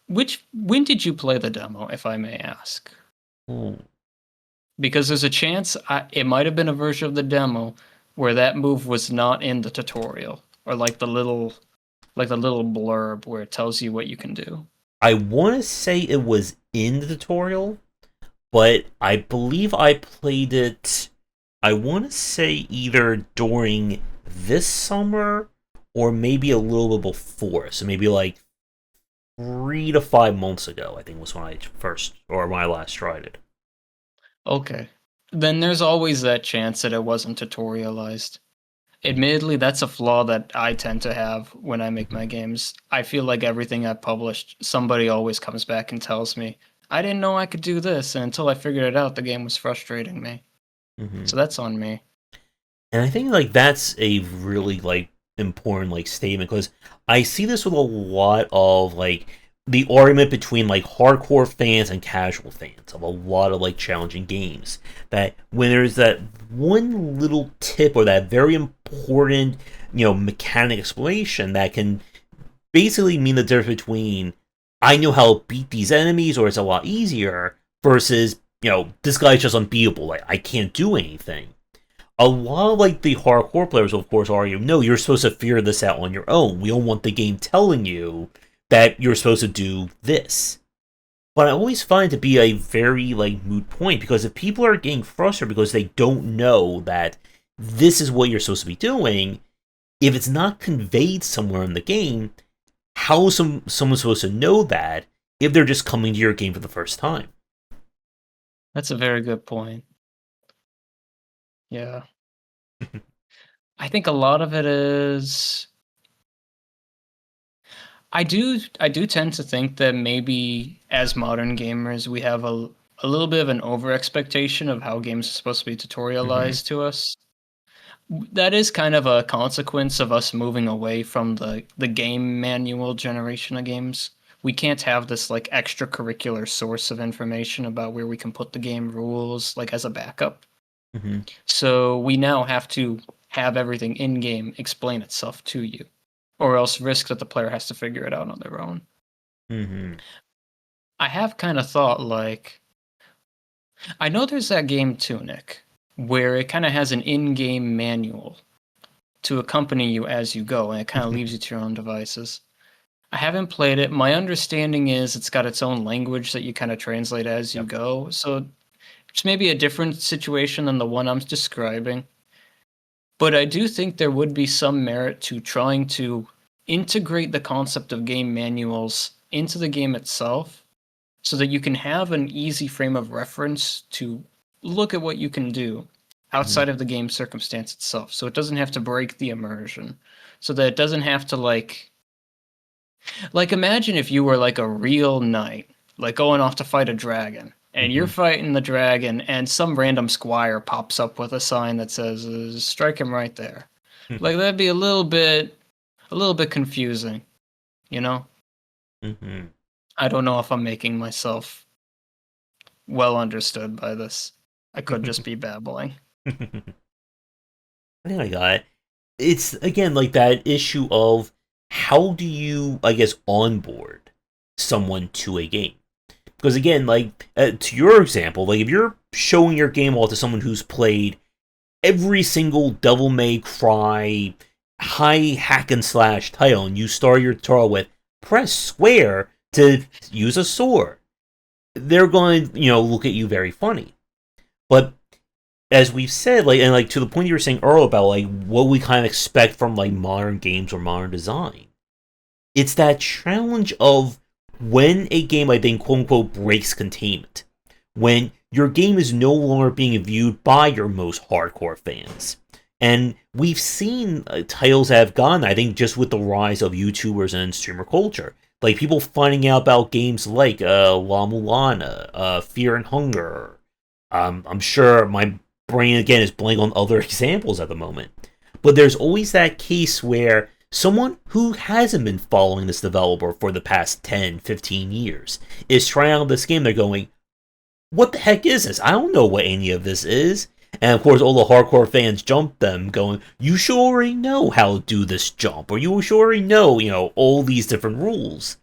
which when did you play the demo, if I may ask? Oh, Because there's a chance it might have been a version of the demo where that move was not in the tutorial or like the little blurb where it tells you what you can do. I want to say it was in the tutorial, but I believe I played it. I want to say either during this summer or maybe a little bit before. So maybe like 3 to 5 months ago, I think was when I first or when I last tried it. Okay. Then there's always that chance that it wasn't tutorialized. Admittedly, that's a flaw that I tend to have when I make Mm-hmm. my games. I feel like everything I've published, somebody always comes back and tells me, I didn't know I could do this, and until I figured it out, the game was frustrating me. Mm-hmm. So that's on me. And I think like that's a really like important like statement because I see this with a lot of like the argument between like hardcore fans and casual fans of a lot of like challenging games. That when there's that one little tip or that very important, mechanic explanation that can basically mean the difference between I know how to beat these enemies or it's a lot easier versus, this guy's just unbeatable. Like I can't do anything. A lot of like the hardcore players, of course, argue, no, you're supposed to figure this out on your own. We don't want the game telling you that you're supposed to do this. But I always find it to be a very like moot point because if people are getting frustrated because they don't know that this is what you're supposed to be doing, if it's not conveyed somewhere in the game, how is someone supposed to know that if they're just coming to your game for the first time? That's a very good point. Yeah. I think a lot of it is I do tend to think that maybe as modern gamers we have a little bit of an over expectation of how games are supposed to be Mm-hmm. tutorialized to us. That is kind of a consequence of us moving away from the game manual generation of games. We can't have this like extracurricular source of information about where we can put the game rules like as a backup. Mm-hmm. So we now have to have everything in game explain itself to you, or else risk that the player has to figure it out on their own. Mm-hmm. I have kind of thought like I know there's that game Tunic where it kind of has an in-game manual to accompany you as you go, and it kind of leaves you to your own devices. I haven't played it. My understanding is it's got its own language that you kind of translate as you Yep. go. So it's maybe a different situation than the one I'm describing. But I do think there would be some merit to trying to integrate the concept of game manuals into the game itself so that you can have an easy frame of reference to look at what you can do Mm-hmm. outside of the game circumstance itself. So it doesn't have to break the immersion. So that it doesn't have to like imagine if you were like a real knight, like going off to fight a dragon, and you're Mm-hmm. fighting the dragon, and some random squire pops up with a sign that says "Strike him right there." Like that'd be a little bit confusing, you know. Mm-hmm. I don't know if I'm making myself well understood by this. I could just be babbling. I think I got it. It's again like that issue of how do you, I guess, onboard someone to a game? Because again, like to your example, like if you're showing your game off to someone who's played every single Devil May Cry high hack and slash title, and you start your tutorial with press square to use a sword, they're going to, look at you very funny. But as we've said, like and like to the point you were saying earlier about like what we kind of expect from like modern games or modern design, it's that challenge of when a game, I think, quote unquote, breaks containment, when your game is no longer being viewed by your most hardcore fans. And we've seen titles that have gone, I think, just with the rise of YouTubers and streamer culture. Like people finding out about games like La Mulana, Fear and Hunger. I'm sure my brain, again, is blank on other examples at the moment. But there's always that case where someone who hasn't been following this developer for the past 10, 15 years is trying out this game. They're going, what the heck is this? I don't know what any of this is. And of course, all the hardcore fans jump them, going, "You should already know how to do this jump, or you should already know, all these different rules."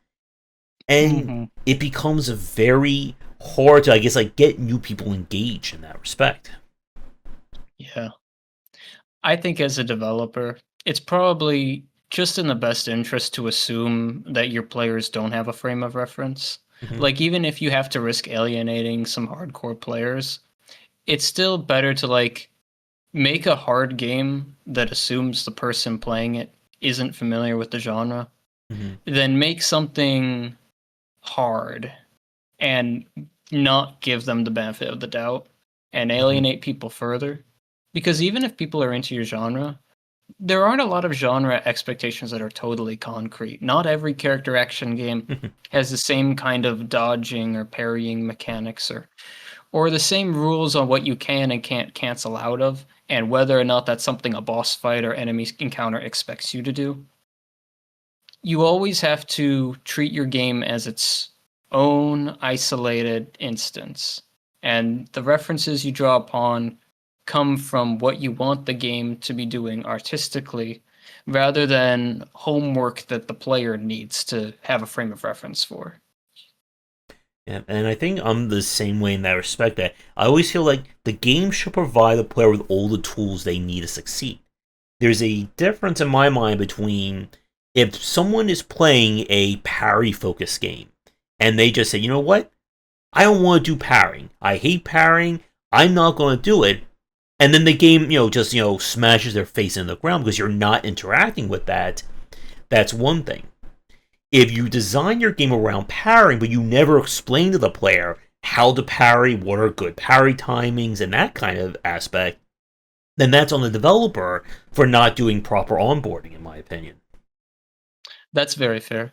And Hmm. it becomes very hard to, I guess, like get new people engaged in that respect. Yeah. I think as a developer, it's probably just in the best interest to assume that your players don't have a frame of reference. Mm-hmm. Like, even if you have to risk alienating some hardcore players, it's still better to, like, make a hard game that assumes the person playing it isn't familiar with the genre, Mm-hmm. than make something hard and not give them the benefit of the doubt and Mm-hmm. alienate people further. Because even if people are into your genre, there aren't a lot of genre expectations that are totally concrete. Not every character action game has the same kind of dodging or parrying mechanics or the same rules on what you can and can't cancel out of and whether or not that's something a boss fight or enemy encounter expects you to do. You always have to treat your game as its own isolated instance. And the references you draw upon come from what you want the game to be doing artistically rather than homework that the player needs to have a frame of reference for. Yeah, and I think I'm the same way in that respect. That I always feel like the game should provide the player with all the tools they need to succeed. There's a difference in my mind between if someone is playing a parry focused game and they just say, you know what, I don't want to do parrying. I hate parrying. I'm not going to do it. And then the game, just, smashes their face in the ground because you're not interacting with that. That's one thing. If you design your game around parrying, but you never explain to the player how to parry, what are good parry timings, and that kind of aspect, then that's on the developer for not doing proper onboarding, in my opinion. That's very fair.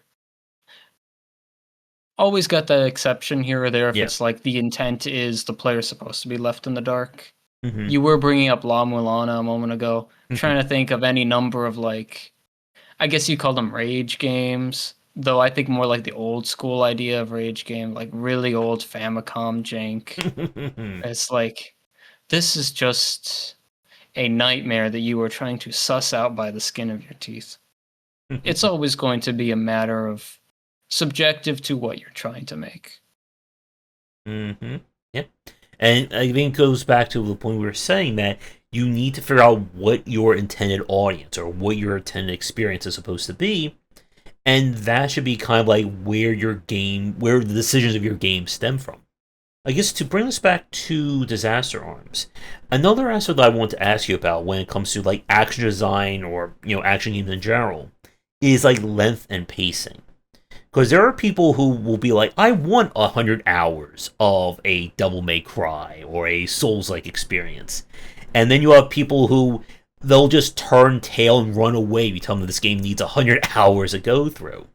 Always got that exception here or there if Yeah. it's like the intent is the player's supposed to be left in the dark. Mm-hmm. You were bringing up La Mulana a moment ago. Mm-hmm. Trying to think of any number of, like, I guess you call them rage games, though I think more like the old school idea of rage game, like really old Famicom jank. It's like, this is just a nightmare that you are trying to suss out by the skin of your teeth. It's always going to be a matter of subjective to what you're trying to make. Mm-hmm. Yeah. And I think it goes back to the point we were saying that you need to figure out what your intended audience or what your intended experience is supposed to be. And that should be kind of like where the decisions of your game stem from. I guess to bring us back to Disaster Arms, another aspect that I want to ask you about when it comes to like action design or action games in general is like length and pacing. Because there are people who will be like, I want 100 hours of a Devil May Cry or a Souls-like experience. And then you have people who they'll just turn tail and run away. You tell them this game needs 100 hours to go through.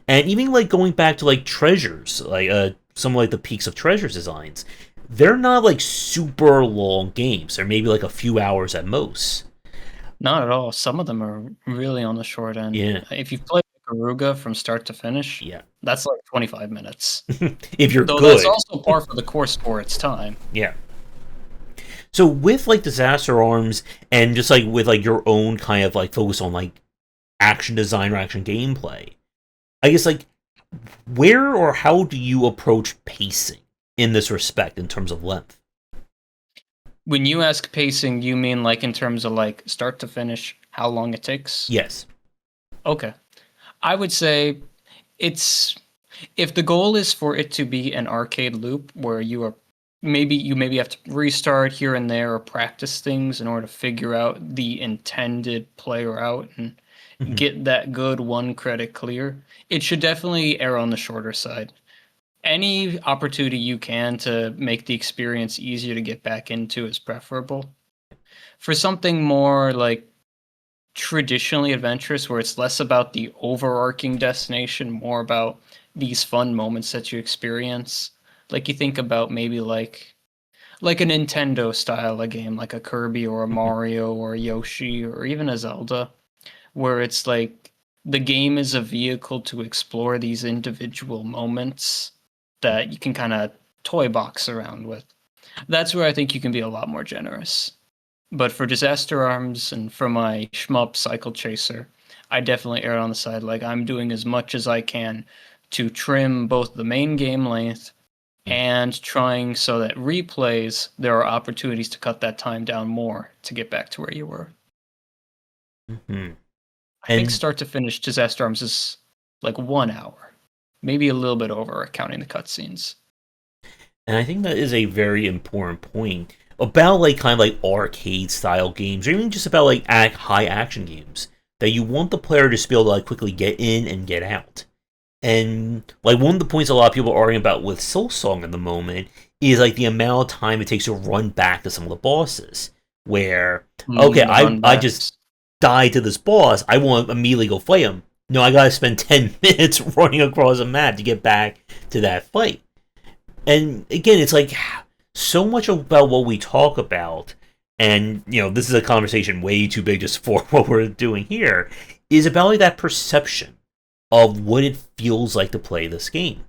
And even like going back to like Treasures, like some like the Peaks of Treasures designs, they're not like super long games. They're maybe like a few hours at most. Not at all. Some of them are really on the short end. Yeah, If you've played Garuga from start to finish, yeah. that's like 25 minutes. If you're Though that's good, also par for the course for its time. yeah. So with like Disaster Arms and just like with like your own kind of like focus on like action design or action gameplay, I guess like where or how do you approach pacing in this respect in terms of length? When you ask pacing, you mean like in terms of like start to finish, how long it takes? Yes. Okay. I would say it's if the goal is for it to be an arcade loop where you are maybe have to restart here and there or practice things in order to figure out the intended play route and Mhm. get that good one credit clear. It should definitely err on the shorter side. Any opportunity you can to make the experience easier to get back into is preferable. For something more like traditionally adventurous, where it's less about the overarching destination, more about these fun moments that you experience. Like you think about maybe like a Nintendo style of game, like a Kirby or a Mhm. Mario or a Yoshi or even a Zelda, where it's like the game is a vehicle to explore these individual moments that you can kind of toy box around with. That's where I think you can be a lot more generous. But for Disaster Arms and for my shmup Cycle Chaser, I definitely err on the side like I'm doing as much as I can to trim both the main game length and trying so that replays, there are opportunities to cut that time down more to get back to where you were. Mhm. I think And start to finish, Disaster Arms is like 1 hour, maybe a little bit over, counting the cutscenes. and I think that is a very important point about like kind of like arcade style games, or even just about like high action games that you want the player to just be able to like quickly get in and get out. And like one of the points a lot of people are arguing about with Silksong at the moment is like the amount of time it takes to run back to some of the bosses. Where okay, The I just runbacks. died to this boss, I want to immediately go fight him. No, I gotta spend 10 minutes running across a map to get back to that fight. And again, it's like so much about what we talk about, and this is a conversation way too big just for what we're doing here, is about like that perception of what it feels like to play this game.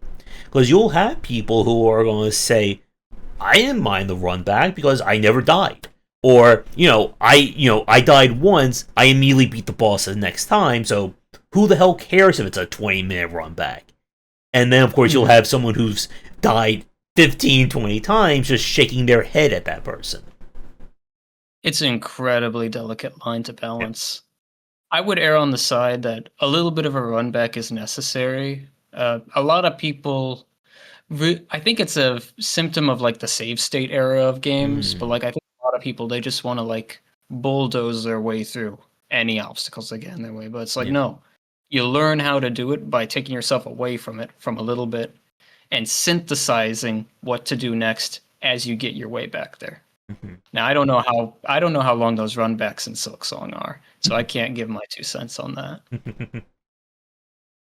Because you'll have people who are going to say, I didn't mind the run back because I never died. Or, I died once, I immediately beat the boss the next time, so who the hell cares if it's a 20-minute run back? And then, of course, you'll Mhm. have someone who's died 15, 20 times just shaking their head at that person. It's an incredibly delicate line to Yeah. balance. I would err on the side that a little bit of a run back is necessary. A lot of people, I think it's a symptom of like the save state era of games, but Mm, like I think a lot of people they just want to like bulldoze their way through any obstacles they get in their way. But it's like yeah. no, you learn how to do it by taking yourself away from it from a little bit and synthesizing what to do next as you get your way back there. Mm-hmm. Now I don't know how long those runbacks in Silk Song are, so I can't give my 2 cents on that.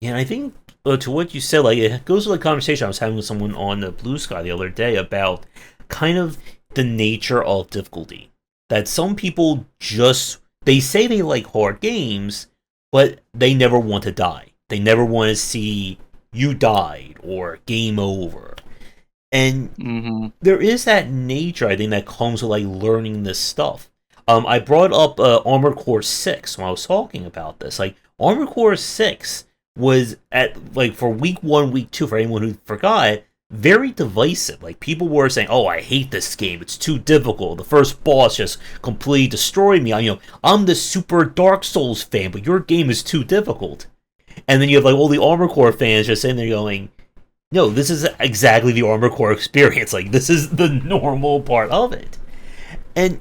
Yeah, and I think to what you said, like it goes with the conversation I was having with someone on the Blue Sky the other day about kind of the nature of difficulty. That some people just they say they like hard games, but they never want to die. They never want to see you died or game over. And Mhm. there is that nature I think that comes with like learning this stuff. I brought up Armored Core 6 when I was talking about this. Like Armored Core 6 was at like for week 1, week 2 for anyone who forgot, very divisive. Like people were saying, "Oh, I hate this game. It's too difficult. The first boss just completely destroyed me. I'm the super Dark Souls fan, but your game is too difficult." And then you have like all the Armored Core fans just sitting there going, no, this is exactly the Armor Core experience. Like this is the normal part of it. And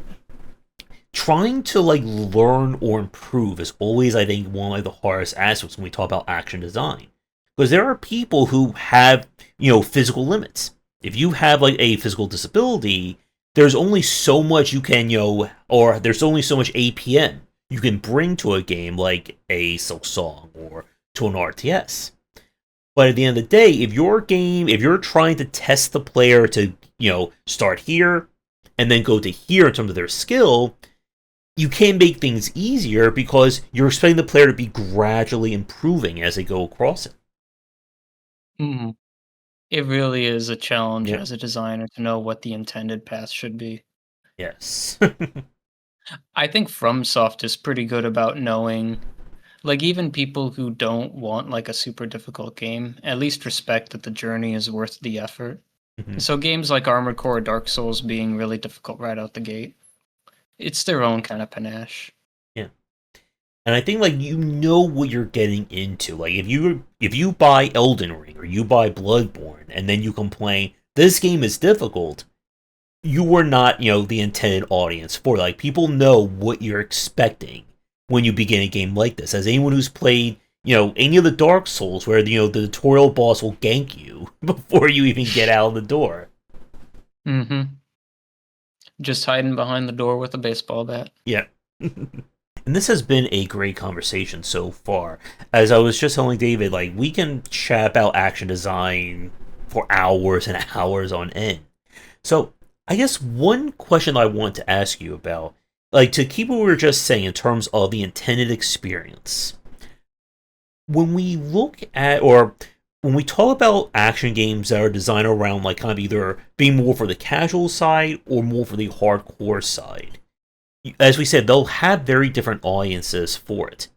trying to like learn or improve is always, I think, one of like, the hardest aspects when we talk about action design. Because there are people who have, physical limits. If you have like a physical disability, there's only so much you can, or there's only so much APM you can bring to a game like a Silk Song or to an RTS. But at the end of the day, if you're trying to test the player to, start here and then go to here in terms of their skill, you can make things easier because you're expecting the player to be gradually improving as they go across it. Mhm. It really is a challenge Yep. as a designer to know what the intended path should be. Yes. I think FromSoft is pretty good about knowing, like even people who don't want like a super difficult game, at least respect that the journey is worth the effort. Mhm. So games like Armored Core, Dark Souls being really difficult right out the gate, it's their own kind of panache. Yeah. And I think like what you're getting into. Like if you buy Elden Ring or you buy Bloodborne and then you complain this game is difficult, you were not, the intended audience for it. Like, people know what you're expecting when you begin a game like this. As anyone who's played, any of the Dark Souls, where, the tutorial boss will gank you before you even get out of the door. Mm-hmm. Just hiding behind the door with a baseball bat. Yeah. And this has been a great conversation so far. As I was just telling David, like, we can chat about action design for hours and hours on end. So, I guess one question I want to ask you about, like, to keep what we were just saying in terms of the intended experience. When we look at, or when we talk about action games that are designed around, like, kind of either being more for the casual side or more for the hardcore side, as we said, they'll have very different audiences for it.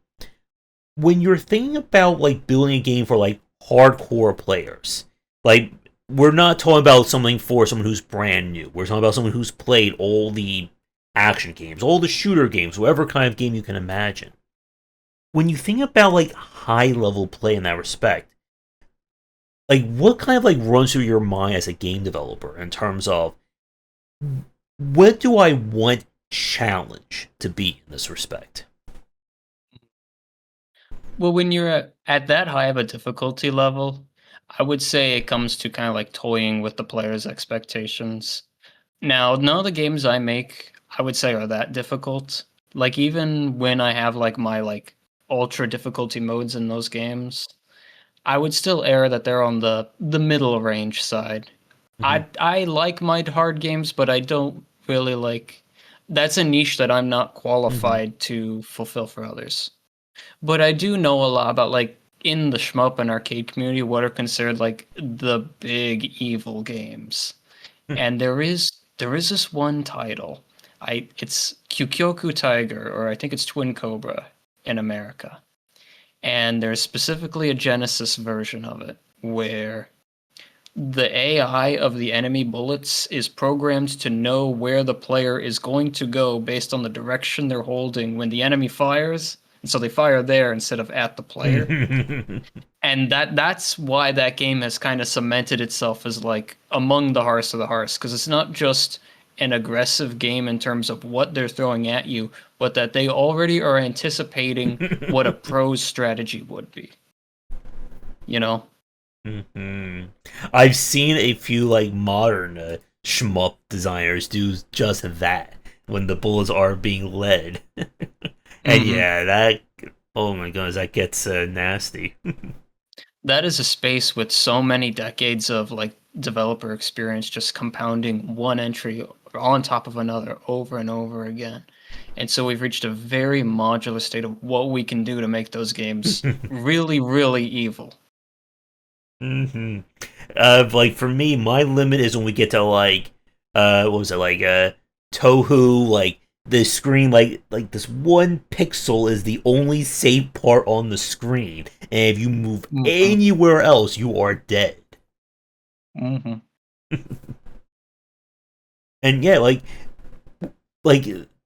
When you're thinking about, like, building a game for, like, hardcore players, like, we're not talking about something for someone who's brand new. We're talking about someone who's played all the action games, all the shooter games, whatever kind of game you can imagine. When you think about, like, high level play in that respect, like, what kind of, like, runs through your mind as a game developer in terms of what do I want challenge to be in this respect? Well, when you're at that high of a difficulty level, I would say it comes to kind of like toying with the player's expectations. Now, none of the games I make, I would say, are that difficult. Like even when I have like my like ultra difficulty modes in those games, I would still err that they're on the middle range side. Mm-hmm. I like my hard games, but I don't really like. That's a niche that I'm not Mm-hmm. qualified to fulfill for others. But I do know a lot about like in the shmup and arcade community what are considered like the big evil games. And there is this one title. It's Kyukyoku Tiger, or I think it's Twin Cobra in America. And there's specifically a Genesis version of it where the AI of the enemy bullets is programmed to know where the player is going to go based on the direction they're holding when the enemy fires. And so they fire there instead of at the player. And that's why that game has kind of cemented itself as like among the hearts of the hearts, because it's not just an aggressive game in terms of what they're throwing at you, but that they already are anticipating what a pro's strategy would be. You know? Mm-hmm. I've seen a few, like, modern shmup designers do just that when the bullets are being led, and Mm-hmm. yeah, that, oh my goodness, that gets nasty. That is a space with so many decades of like developer experience just compounding one entry on top of another over and over again. And so we've reached a very modular state of what we can do to make those games really, really evil. hmm Like, for me, my limit is when we get to, like, what was it, like, Tohu, like, the screen, like this one pixel is the only safe part on the screen, and if you move Mm-hmm. anywhere else, you are dead. Mm-hmm. And yeah, like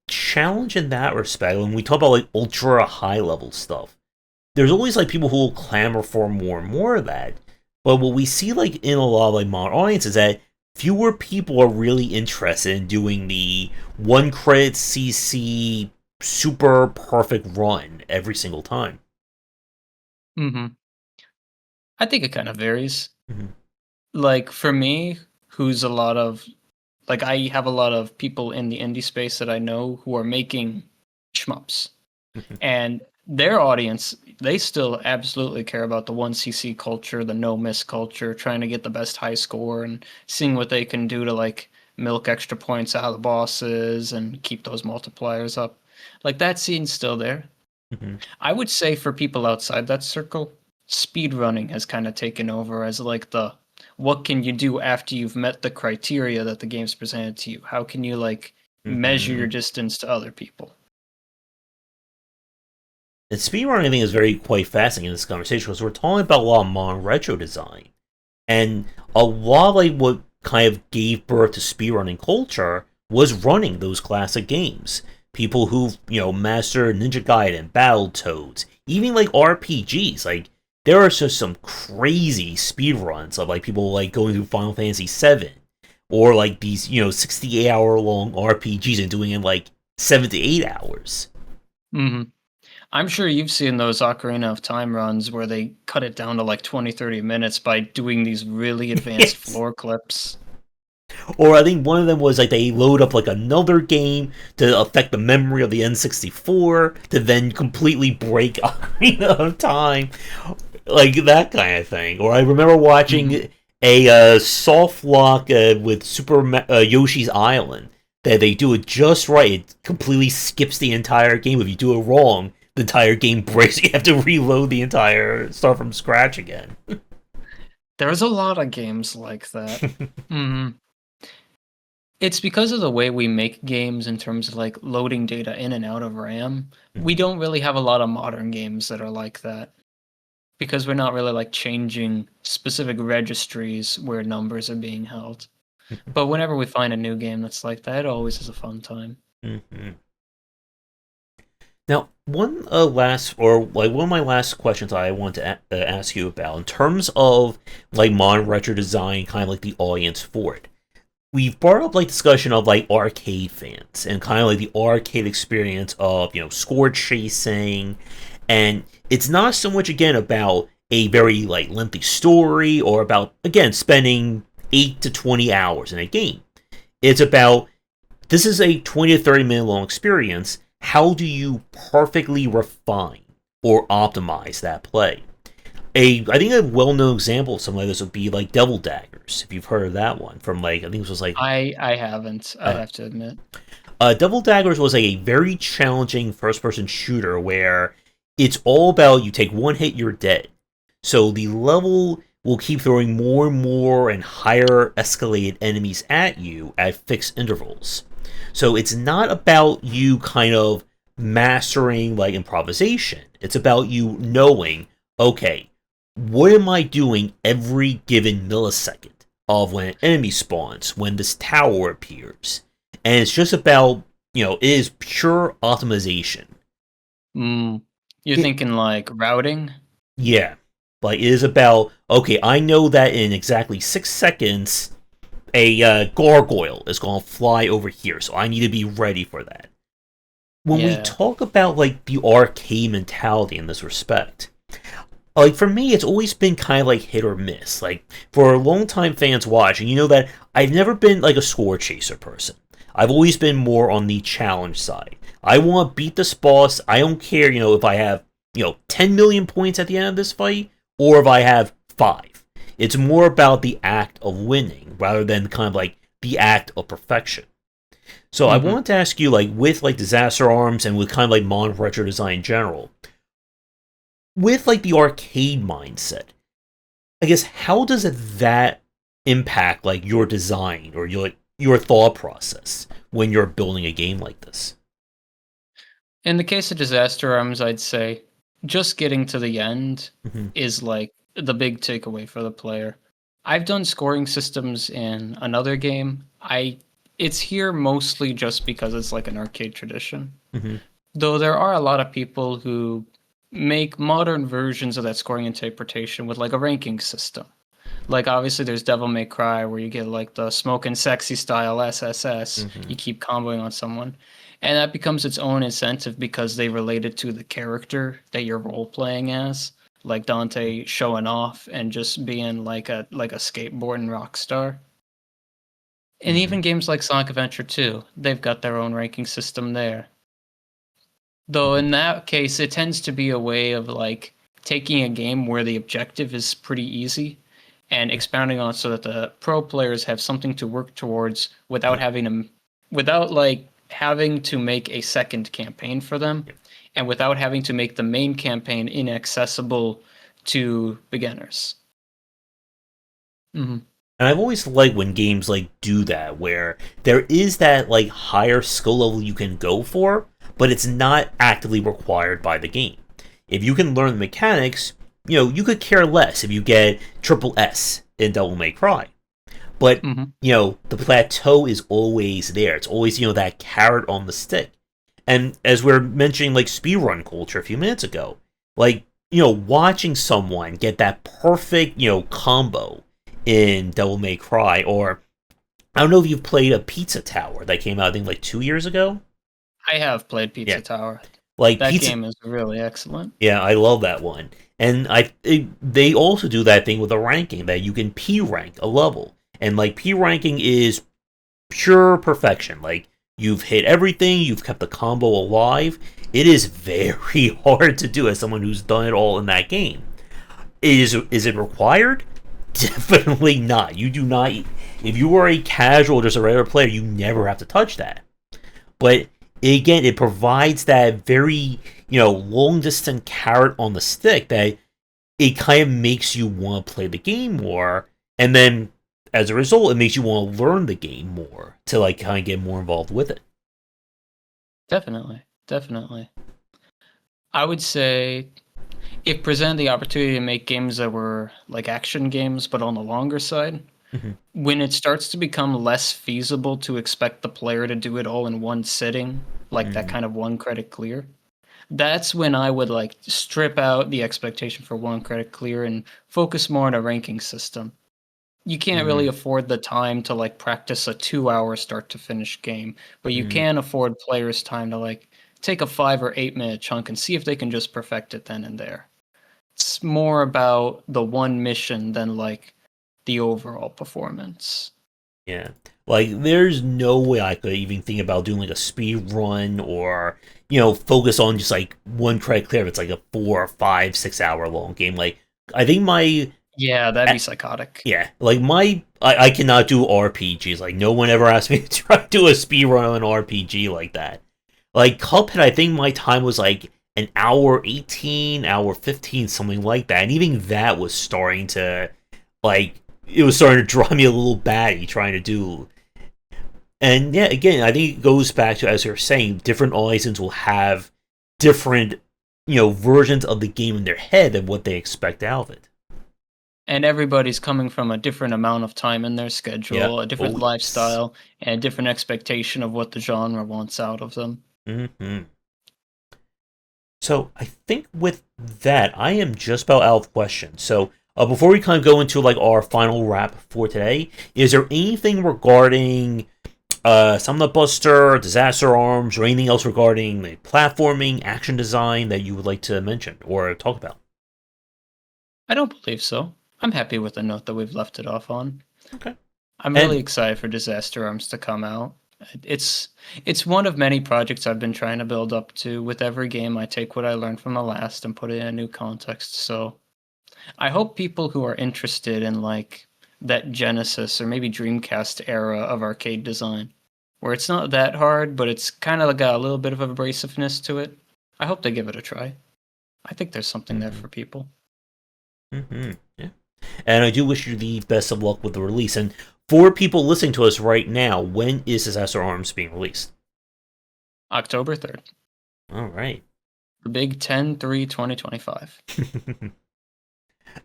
challenge in that respect. When we talk about, like, ultra high level stuff, there's always, like, people who will clamor for more and more of that. But what we see, like, in a lot of, like, modern audiences, is that fewer people are really interested in doing the one credit CC super perfect run every single time. Mm-hmm. I think it kind of varies. Mm-hmm. Like for me, who's a lot of like I have a lot of people in the indie space that I know who are making shmups. And their audience, they still absolutely care about the 1cc culture, the no miss culture, trying to get the best high score and seeing what they can do to like milk extra points out of the bosses and keep those multipliers up. Like that scene's still there. Mm-hmm. I would say for people outside that circle, speedrunning has kind of taken over as like the what can you do after you've met the criteria that the game's presented to you? How can you like measure Mm-hmm. your distance to other people? And speedrunning, I think, is very quite fascinating in this conversation because we're talking about a lot of modern retro design. And a lot of, like, what kind of gave birth to speedrunning culture was running those classic games. People who, mastered Ninja Gaiden, Battletoads, even, like, RPGs. Like, there are just some crazy speedruns of, like, people, like, going through Final Fantasy VII or like these 68-hour long RPGs and doing it in like 7 to 8 hours. Hmm. I'm sure you've seen those Ocarina of Time runs where they cut it down to like 20, 30 minutes by doing these really advanced Yes. floor clips. Or I think one of them was like they load up like another game to affect the memory of the N64 to then completely break Ocarina of Time, like that kind of thing. Or I remember Hmm. watching a soft lock with Yoshi's Island that they do it just right. It completely skips the entire game. If you do it wrong, the entire game breaks. You have to reload the entire start from scratch again. There's a lot of games like that. Hmm. It's because of the way we make games in terms of like loading data in and out of RAM. We don't really have a lot of modern games that are like that because we're not really like changing specific registries where numbers are being held. But whenever we find a new game that's like that, it always is a fun time. Mm-hmm. Now, one of my last questions I want to ask you about in terms of like modern retro design, kind of like the audience for it. We've brought up like discussion of like arcade fans and kind of like the arcade experience of score chasing, and it's not so much again about a very like lengthy story or about again spending 8 to 20 hours in a game. It's about this is a 20 to 30 minute long experience. How do you perfectly refine or optimize that play? I think a well known example of something like this would be like Devil Daggers, if you've heard of that one from like I think this was like I haven't, I uh, have to admit. Devil Daggers was a very challenging first person shooter where it's all about you take one hit, you're dead. So the level will keep throwing more and more and higher escalated enemies at you at fixed intervals. So it's not about you kind of mastering like improvisation. It's about you knowing, okay, what am I doing every given millisecond of when an enemy spawns, when this tower appears? And it's just about, it is pure optimization. Mm. You're It, thinking like routing? yeah. Like, it is about, okay, I know that in exactly 6 seconds, a gargoyle is going to fly over here, so I need to be ready for that. When we Yeah. talk about, like, the arcade mentality in this respect, like, for me, it's always been kind of like hit or miss. Like, for longtime fans watching, you know that I've never been, like, a score chaser person. I've always been more on the challenge side. I want to beat this boss. I don't care, if I have, 10 million points at the end of this fight, or if I have 5. It's more about the act of winning rather than kind of like the act of perfection. So I Hmm. wanted to ask you, like, with like Disaster Arms and with kind of like modern retro design in general, with like the arcade mindset, I guess how does that impact like your design or your thought process when you're building a game like this? In the case of Disaster Arms, I'd say just getting to the end Mm-hmm. is like the big takeaway for the player. I've done scoring systems in another game. I It's here mostly just because it's like an arcade tradition. Mm-hmm. Though there are a lot of people who make modern versions of that scoring interpretation with like a ranking system. Like obviously there's Devil May Cry where you get like the smoke and sexy style SSS. Mm-hmm. You keep comboing on someone. And that becomes its own incentive because they relate it to the character that you're role playing as. Like Dante showing off and just being like a skateboarding rock star. And Mm-hmm. even games like Sonic Adventure 2, they've got their own ranking system there. Though Mm-hmm. in that case, it tends to be a way of like taking a game where the objective is pretty easy and Yeah. expounding on it so that the pro players have something to work towards without Yeah. having to, without like having to make a second campaign for them Yeah. and without having to make the main campaign inaccessible to beginners. Hmm. And I've always liked when games like do that, where there is that like higher skill level you can go for, but it's not actively required by the game. If you can learn the mechanics, you could care less if you get triple S in Devil May Cry. But Hmm. the plateau is always there. It's always that carrot on the stick. And as we are mentioning like speedrun culture a few minutes ago, like watching someone get that perfect combo in Devil May Cry, or I don't know if you've played a Pizza Tower that came out, I think, like 2 years ago. I have played Yeah, Pizza Tower. like That Pizza. game is really excellent. Yeah, I love that one. And they also do that thing with a ranking that you can P rank a level, and like P ranking is pure perfection. Like you've hit everything, you've kept the combo alive. It is very hard to do as someone who's done it all in that game. Is it required? Definitely not. You do not. If you are a casual, just a regular player, you never have to touch that. But again, it provides that very long distance carrot on the stick that it kind of makes you want to play the game more, and then as a result, it makes you want to learn the game more to like kind of get more involved with it. Definitely. Definitely. I would say it presented the opportunity to make games that were like action games, but on the longer side. Mm-hmm. When it starts to become less feasible to expect the player to do it all in one sitting, like that Mm-hmm. kind of one credit clear, that's when I would like strip out the expectation for one credit clear and focus more on a ranking system. You can't really afford the time to like practice a 2 hour start to finish game, but you Mm-hmm. can afford players time to like take a 5 or 8 minute chunk and see if they can just perfect it then and there. It's more about the one mission than like the overall performance. Yeah. Like, there's no way I could even think about doing like a speed run or, focus on just like one credit clear if it's like a 4 or 5, 6 hour long game. Like, I think Yeah, that'd be psychotic. yeah, like I cannot do RPGs. Like, no one ever asked me to try to do a speed run on an RPG like that. Like, Cuphead, I think my time was like an hour 18, hour 15, something like that. And even that was starting to, like, it was starting to draw me a little batty trying to do. And yeah, again, I think it goes back to, as you're saying, different audiences will have different, versions of the game in their head and what they expect out of it. And everybody's coming from a different amount of time in their Yeah. schedule, a different Oh, yes. lifestyle, and a different expectation of what the genre wants out of them. Hmm. So I think with that, I am just about out of questions. So before we kind of go into like our final wrap for today, is there anything regarding Summon Buster, Disaster Arms, or anything else regarding the platforming, action design that you would like to mention or talk about? I don't believe so. I'm happy with the note that we've left it off on. Okay. I'm really And excited for Disaster Arms to come out. It's it's one of many projects I've been trying to build up to. With every game, I take what I learned from the last and put it in a new context. So I hope people who are interested in like that Genesis or maybe Dreamcast era of arcade design, where it's not that hard, but it's kind of got a little bit of abrasiveness to it. I hope they give it a try. I think there's something there mm-hmm, for people. yeah. And I do wish you the best of luck with the release. And for people listening to us right now, when is Disaster Arms being released? October 3rd. All right. The big 10/3/2025.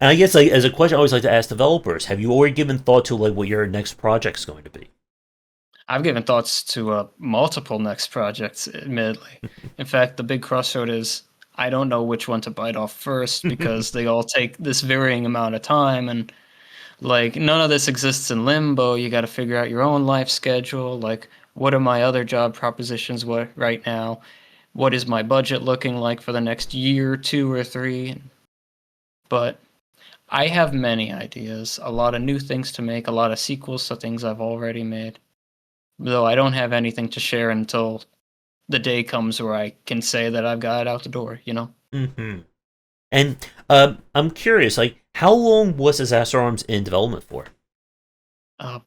And I guess, like, as a question, I always like to ask developers: have you already given thought to like what your next project's going to be? I've given thoughts to multiple next projects, admittedly. In fact, the big crossroad is I don't know which one to bite off first because they all take this varying amount of time, and like none of this exists in limbo. You got to figure out your own life schedule. Like, what are my other job propositions right now? What is my budget looking like for the next year, 2 or 3? But I have many ideas, a lot of new things to make, a lot of sequels to things I've already made. Though I don't have anything to share until the day comes where I can say that I've got it out the door, you know? Mm-hmm. And I'm curious, like, how long was Disaster Arms in development for? Uh,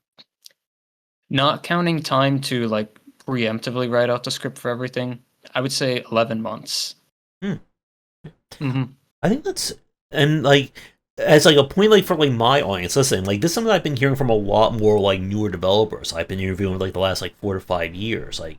Not counting time to like preemptively write out the script for everything, I would say 11 months. Hmm. Hmm. I think that's, and like, as like a point, like, for like my audience, listen, like, this is something I've been hearing from a lot more like newer developers I've been interviewing with, like, the last like 4 to 5 years, like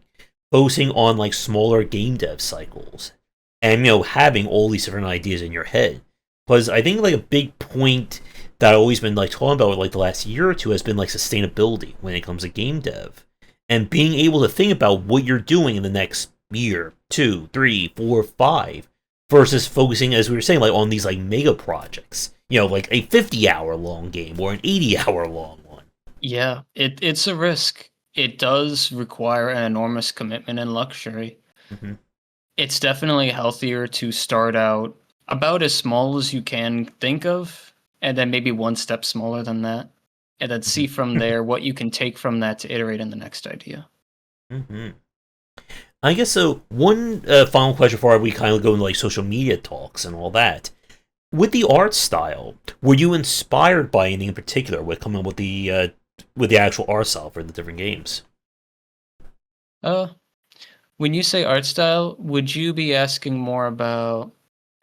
focusing on like smaller game dev cycles and having all these different ideas in your head. Because I think like a big point that I've always been like talking about like the last year or two has been like sustainability when it comes to game dev, and being able to think about what you're doing in the next year, 2, 3, 4, 5, versus focusing, as we were saying, like on these like mega projects. Like a 50-hour long game or an 80-hour long one. Yeah, it's a risk. It does require an enormous commitment and luxury. Hmm. It's definitely healthier to start out about as small as you can think of, and then maybe one step smaller than that, and then see from there what you can take from that to iterate in the next idea. Hmm. I guess so. One final question before we kind of go into like social media talks and all that. With the art style, were you inspired by anything in particular with coming up with the actual art style for the different games? Uh, when you say art style, would you be asking more about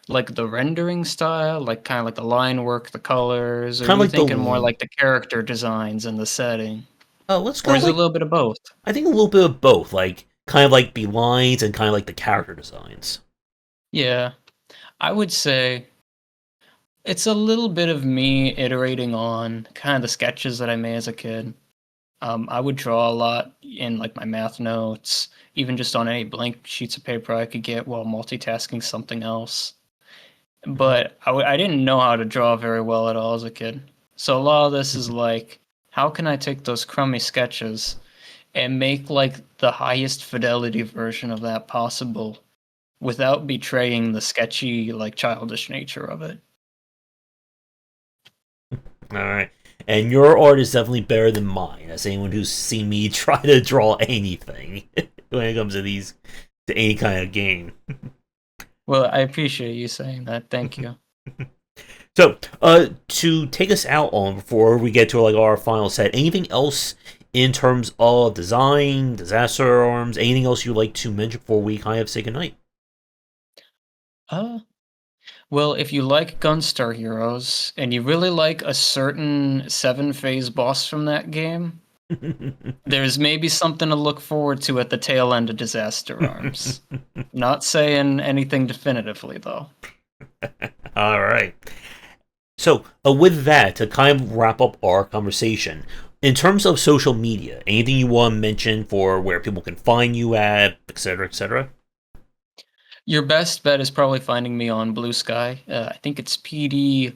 like the rendering style, like kind of like the line work, the colors, or are Kind of you like thinking more the like the character designs and the setting? let's Or go is it a like little bit of both? I think a little bit of both, like kind of like the lines and kind of like the character designs. Yeah, I would say it's a little bit of me iterating on kind of the sketches that I made as a kid. I would draw a lot in like my math notes, even just on any blank sheets of paper I could get while multitasking something else. Hmm. But I didn't know how to draw very well at all as a kid. So a lot of this is like, how can I take those crummy sketches and make like the highest fidelity version of that possible without betraying the sketchy, like childish nature of it? All right, and your art is definitely better than mine. As anyone who's seen me try to draw anything when it comes to these to any kind of game. Well, I appreciate you saying that. Thank you. So, to take us out on before we get to like our final set, anything else in terms of design, disaster arms, anything else you'd like to mention before we kind of say goodnight? Uh, well, if you like Gunstar Heroes and you really like a certain seven phase boss from that game, there's maybe something to look forward to at the tail end of Disaster Arms. Not saying anything definitively, though. All right. So, with that, to kind of wrap up our conversation, in terms of social media, anything you want to mention for where people can find you at, etc., etc.? Your best bet is probably finding me on Blue Sky. I think it's PD-CGT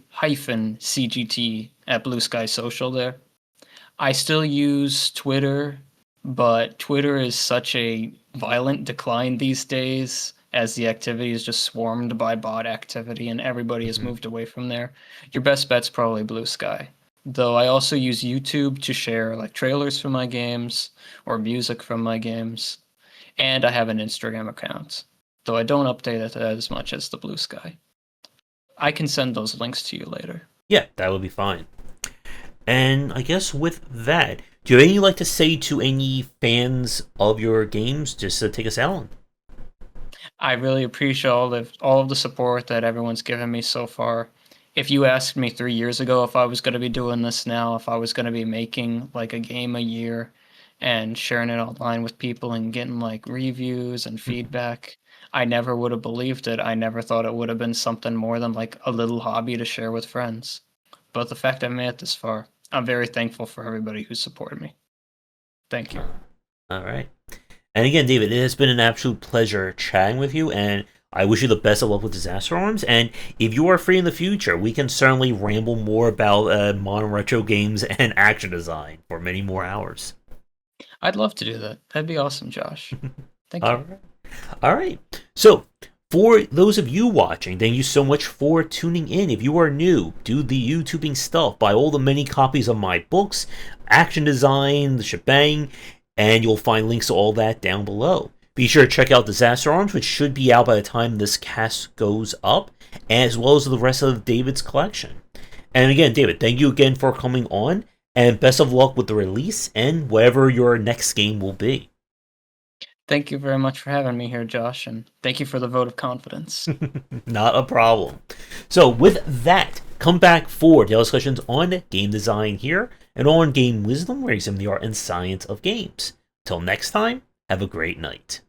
at Blue Sky Social there. I still use Twitter, but Twitter is such a violent decline these days as the activity is just swarmed by bot activity and everybody has Mm-hmm. moved away from there. Your best bet's probably Blue Sky. Though I also use YouTube to share like trailers from my games or music from my games, and I have an Instagram account. Though I don't update it as much as the Blue Sky. I can send those links to you later. Yeah, that would be fine. And I guess with that, do you have anything you'd like to say to any fans of your games just to take us out? I really appreciate all of the support that everyone's given me so far. If you asked me 3 years ago if I was going to be doing this now, if I was going to be making like a game a year and sharing it online with people and getting like reviews and feedback, I never would have believed it. I never thought it would have been something more than like a little hobby to share with friends. But the fact I made it this far, I'm very thankful for everybody who supported me. Thank you. All right. And again, David, it has been an absolute pleasure chatting with you, and I wish you the best of luck with Disaster Arms. And if you are free in the future, we can certainly ramble more about modern retro games and action design for many more hours. I'd love to do that. That'd be awesome, Josh. Thank All you. right. All right. So, for those of you watching, thank you so much for tuning in. If you are new, do the YouTubing stuff. Buy all the many copies of my books, action design, the shebang, and you'll find links to all that down below. Be sure to check out Disaster Arms, which should be out by the time this cast goes up, as well as the rest of David's collection. And again, David, thank you again for coming on, and best of luck with the release and whatever your next game will be. Thank you very much for having me here, Josh, and thank you for the vote of confidence. Not a problem. So, with that, come back for daily discussions on game design here and on game wisdom, where you examine the art and science of games. Till next time, have a great night.